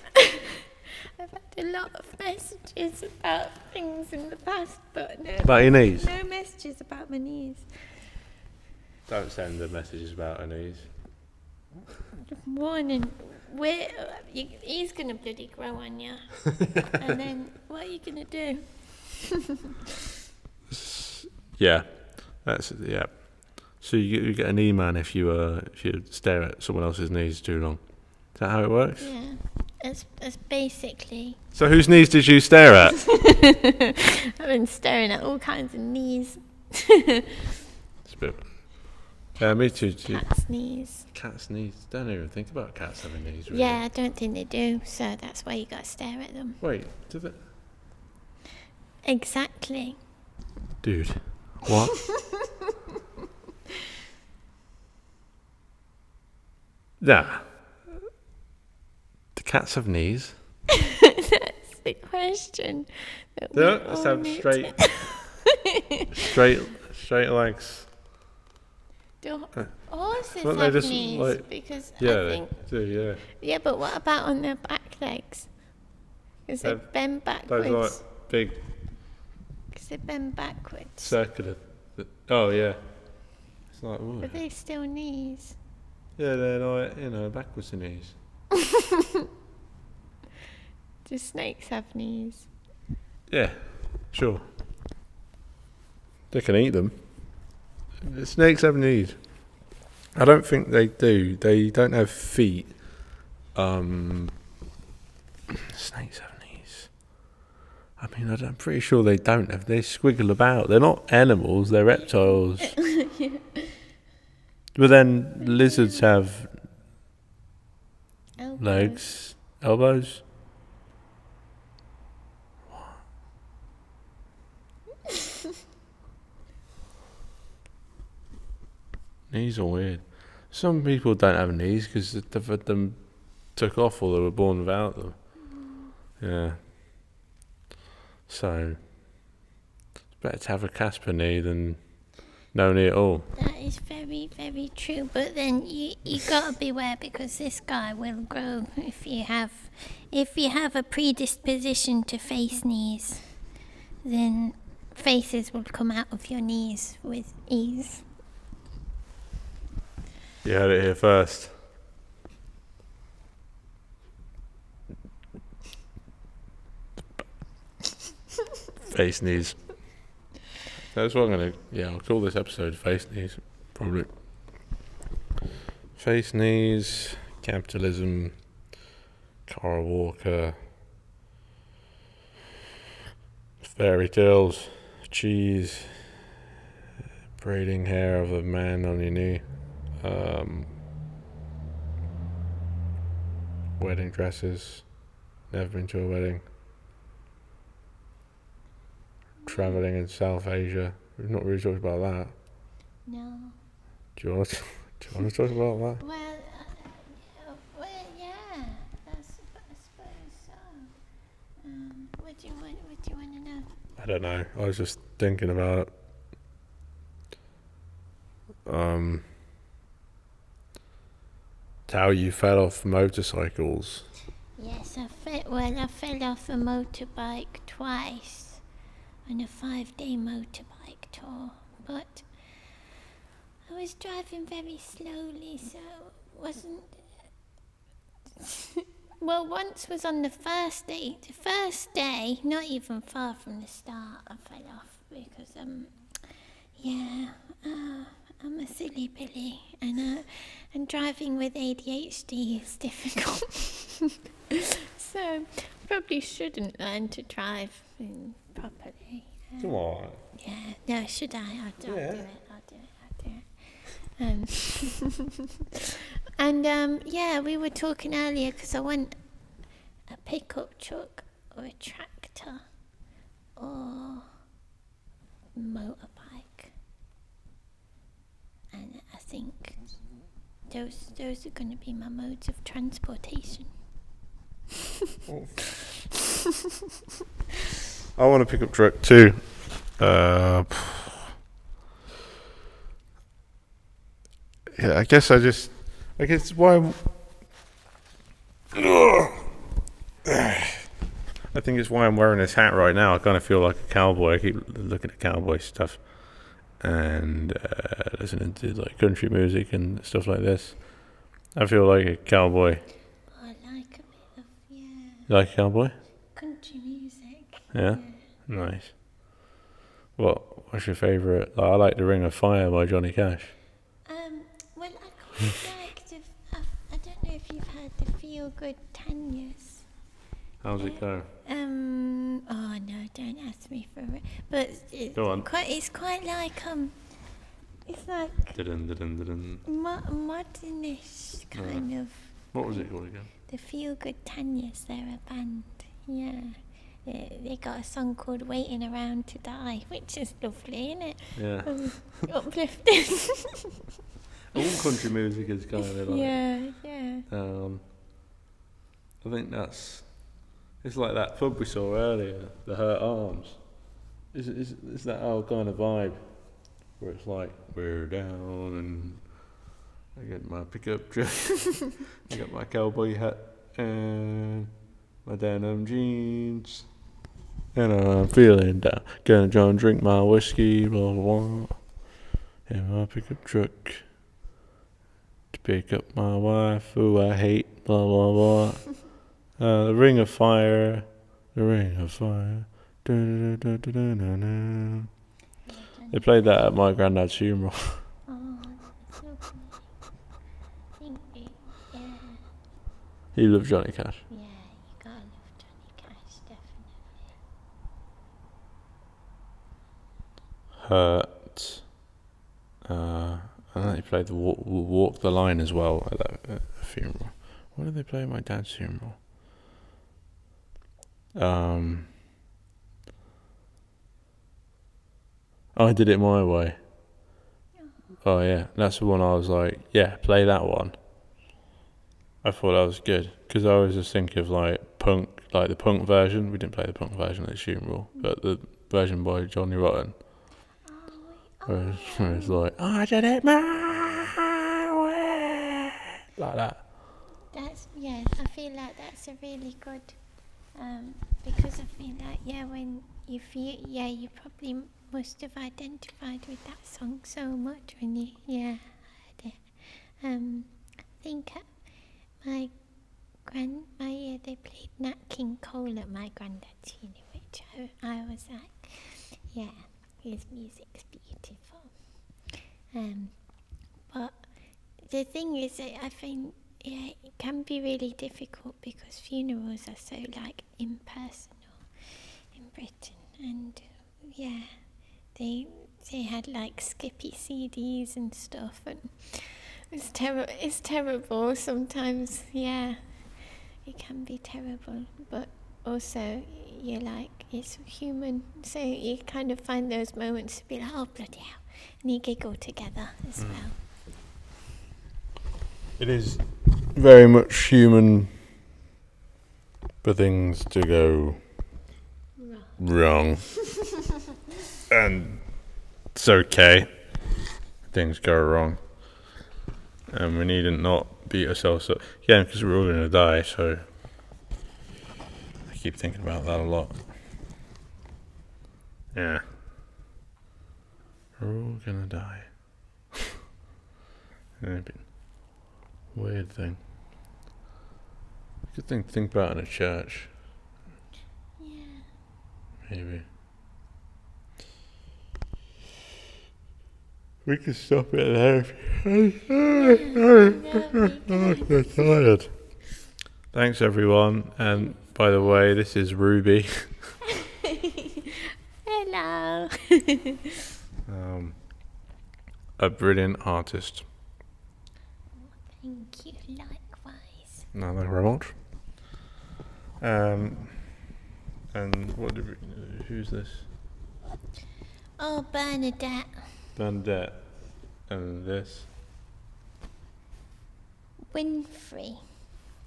had a lot of messages about things in the past, but no. About your knees? No messages about my knees. Don't send the messages about her knees. Warning, he's going to bloody grow on you. And then what are you going to do? Yeah. So you get an E-man if you stare at someone else's knees too long. Is that how it works? Yeah, it's basically... So whose knees did you stare at? I've been staring at all kinds of knees. It's a bit... me too. Cat's knees. Cat's knees. Don't even think about cats having knees, really. Yeah, I don't think they do, so that's why you got to stare at them. Wait, do they? Exactly. Dude, what? Nah. Do cats have knees? That's the question. Let's have straight legs. Do horses Won't they have just, knees? like- Because Yeah, I they think... do, yeah. Yeah, but what about on their back legs? Because they bend backwards. Those like big Because they bend backwards. circular. Oh yeah. It's like ooh. But they still knees. Yeah, they're like backwards knees. Do snakes have knees? Yeah, sure. They can eat them. The snakes have knees. I don't think they do. They don't have feet. Snakes have knees. I mean, I'm pretty sure they don't have. They squiggle about. They're not animals. They're reptiles. Yeah. But then lizards have Elbows. legs, elbows. Knees are weird. Some people don't have knees because they've had them took off or they were born without them. Yeah. So it's better to have a Casper knee than no knee at all. That is very, very true. But then you gotta beware because this guy will grow if you have a predisposition to face knees. Then faces will come out of your knees with ease. You heard it here first. Face knees. That's what I'm I'll call this episode Face Knees, probably. Face knees, capitalism, Carl Walker, fairy tales, cheese, braiding hair of a man on your knee, wedding dresses, never been to a wedding, travelling in South Asia. We've not really talked about that. No. Do you want to talk about that? Well, yeah. I suppose so. What do you want to know? I don't know. I was just thinking about how you fell off motorcycles. Yes, I fell off a motorbike twice on a 5-day motorbike tour, but I was driving very slowly, so it wasn't. Well, once was on the first day. The first day, not even far from the start, I fell off because I'm a silly Billy, and driving with ADHD is difficult. So probably shouldn't learn to drive properly. Come on. Yeah, no, should I? I'll do it. And we were talking earlier because I want a pickup truck or a tractor or motorbike, and I think those are going to be my modes of transportation. I want a pickup truck too. I guess why I think it's why I'm wearing this hat right now. I kind of feel like a cowboy. I keep looking at cowboy stuff and listening to like country music and stuff like this. I feel like a cowboy. I like a bit of You like a cowboy? country music. Yeah? Nice. What's your favourite? I like The Ring of Fire by Johnny Cash. Well, I quite like I don't know if you've heard the Feel Good Tanyas. How's it go? Oh no, don't ask me for it. But Go on. It's quite like it's like Dun-dun-dun-dun-dun. modernish kind of. What was it called again? The Feel Good Tanyas, they're a band. Yeah. They got a song called Waiting Around to Die, which is lovely, isn't it? Yeah. Uplifting. All country music is kind of like. Yeah. I think it's like that pub we saw earlier, the Hurt Arms. Is that our kind of vibe? Where it's like, we're down and I get my pickup truck, I got my cowboy hat and my denim jeans, and I'm feeling down. Gonna try and drink my whiskey, blah blah blah. In my pickup truck to pick up my wife, who I hate, blah blah blah. The Ring of Fire, the Ring of Fire. Da-da-da-da-da-da-da. They played that at my granddad's funeral. Oh, that's lovely. Thank you. Yeah. He loved Johnny Cash. Yeah, you gotta love Johnny Cash, definitely. Hurt. And then they played the Walk the Line as well at that funeral. What did they play at my dad's funeral? I Did It My Way. Oh yeah, that's the one I was like, yeah, play that one. I thought that was good because I always just think of like punk, like the punk version. We didn't play the punk version at the funeral, but the version by Johnny Rotten. Where it's like, I did it my way, like that. I feel like that's a really good, because I feel like, when you feel, you probably must have identified with that song so much when you, heard it. I think they played Nat King Cole at my granddad's funeral, which I was like, his music's beautiful. But the thing is that I think, it can be really difficult because funerals are so like impersonal in Britain. And yeah, they had like Skippy CDs and stuff, and it's terrible sometimes. Yeah, it can be terrible, but also you're like, it's human, so you kind of find those moments to be like, oh bloody hell, and you giggle together as well. It is very much human for things to go wrong. And it's okay. Things go wrong. And we needn't not beat ourselves up. Yeah, because we're all going to die, so I keep thinking about that a lot. Yeah. We're all going to die. Weird thing. Good thing to think about in a church. Yeah. Maybe. We could stop it there. I'm tired. Thanks everyone. And by the way, this is Ruby. Hello. A brilliant artist. Thank you, likewise. No, thank you very much. And what did we? Who's this? Oh, Bernadette. Bernadette. And this? Winfrey.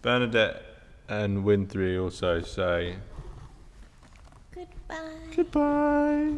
Bernadette and Winfrey also say Goodbye. goodbye.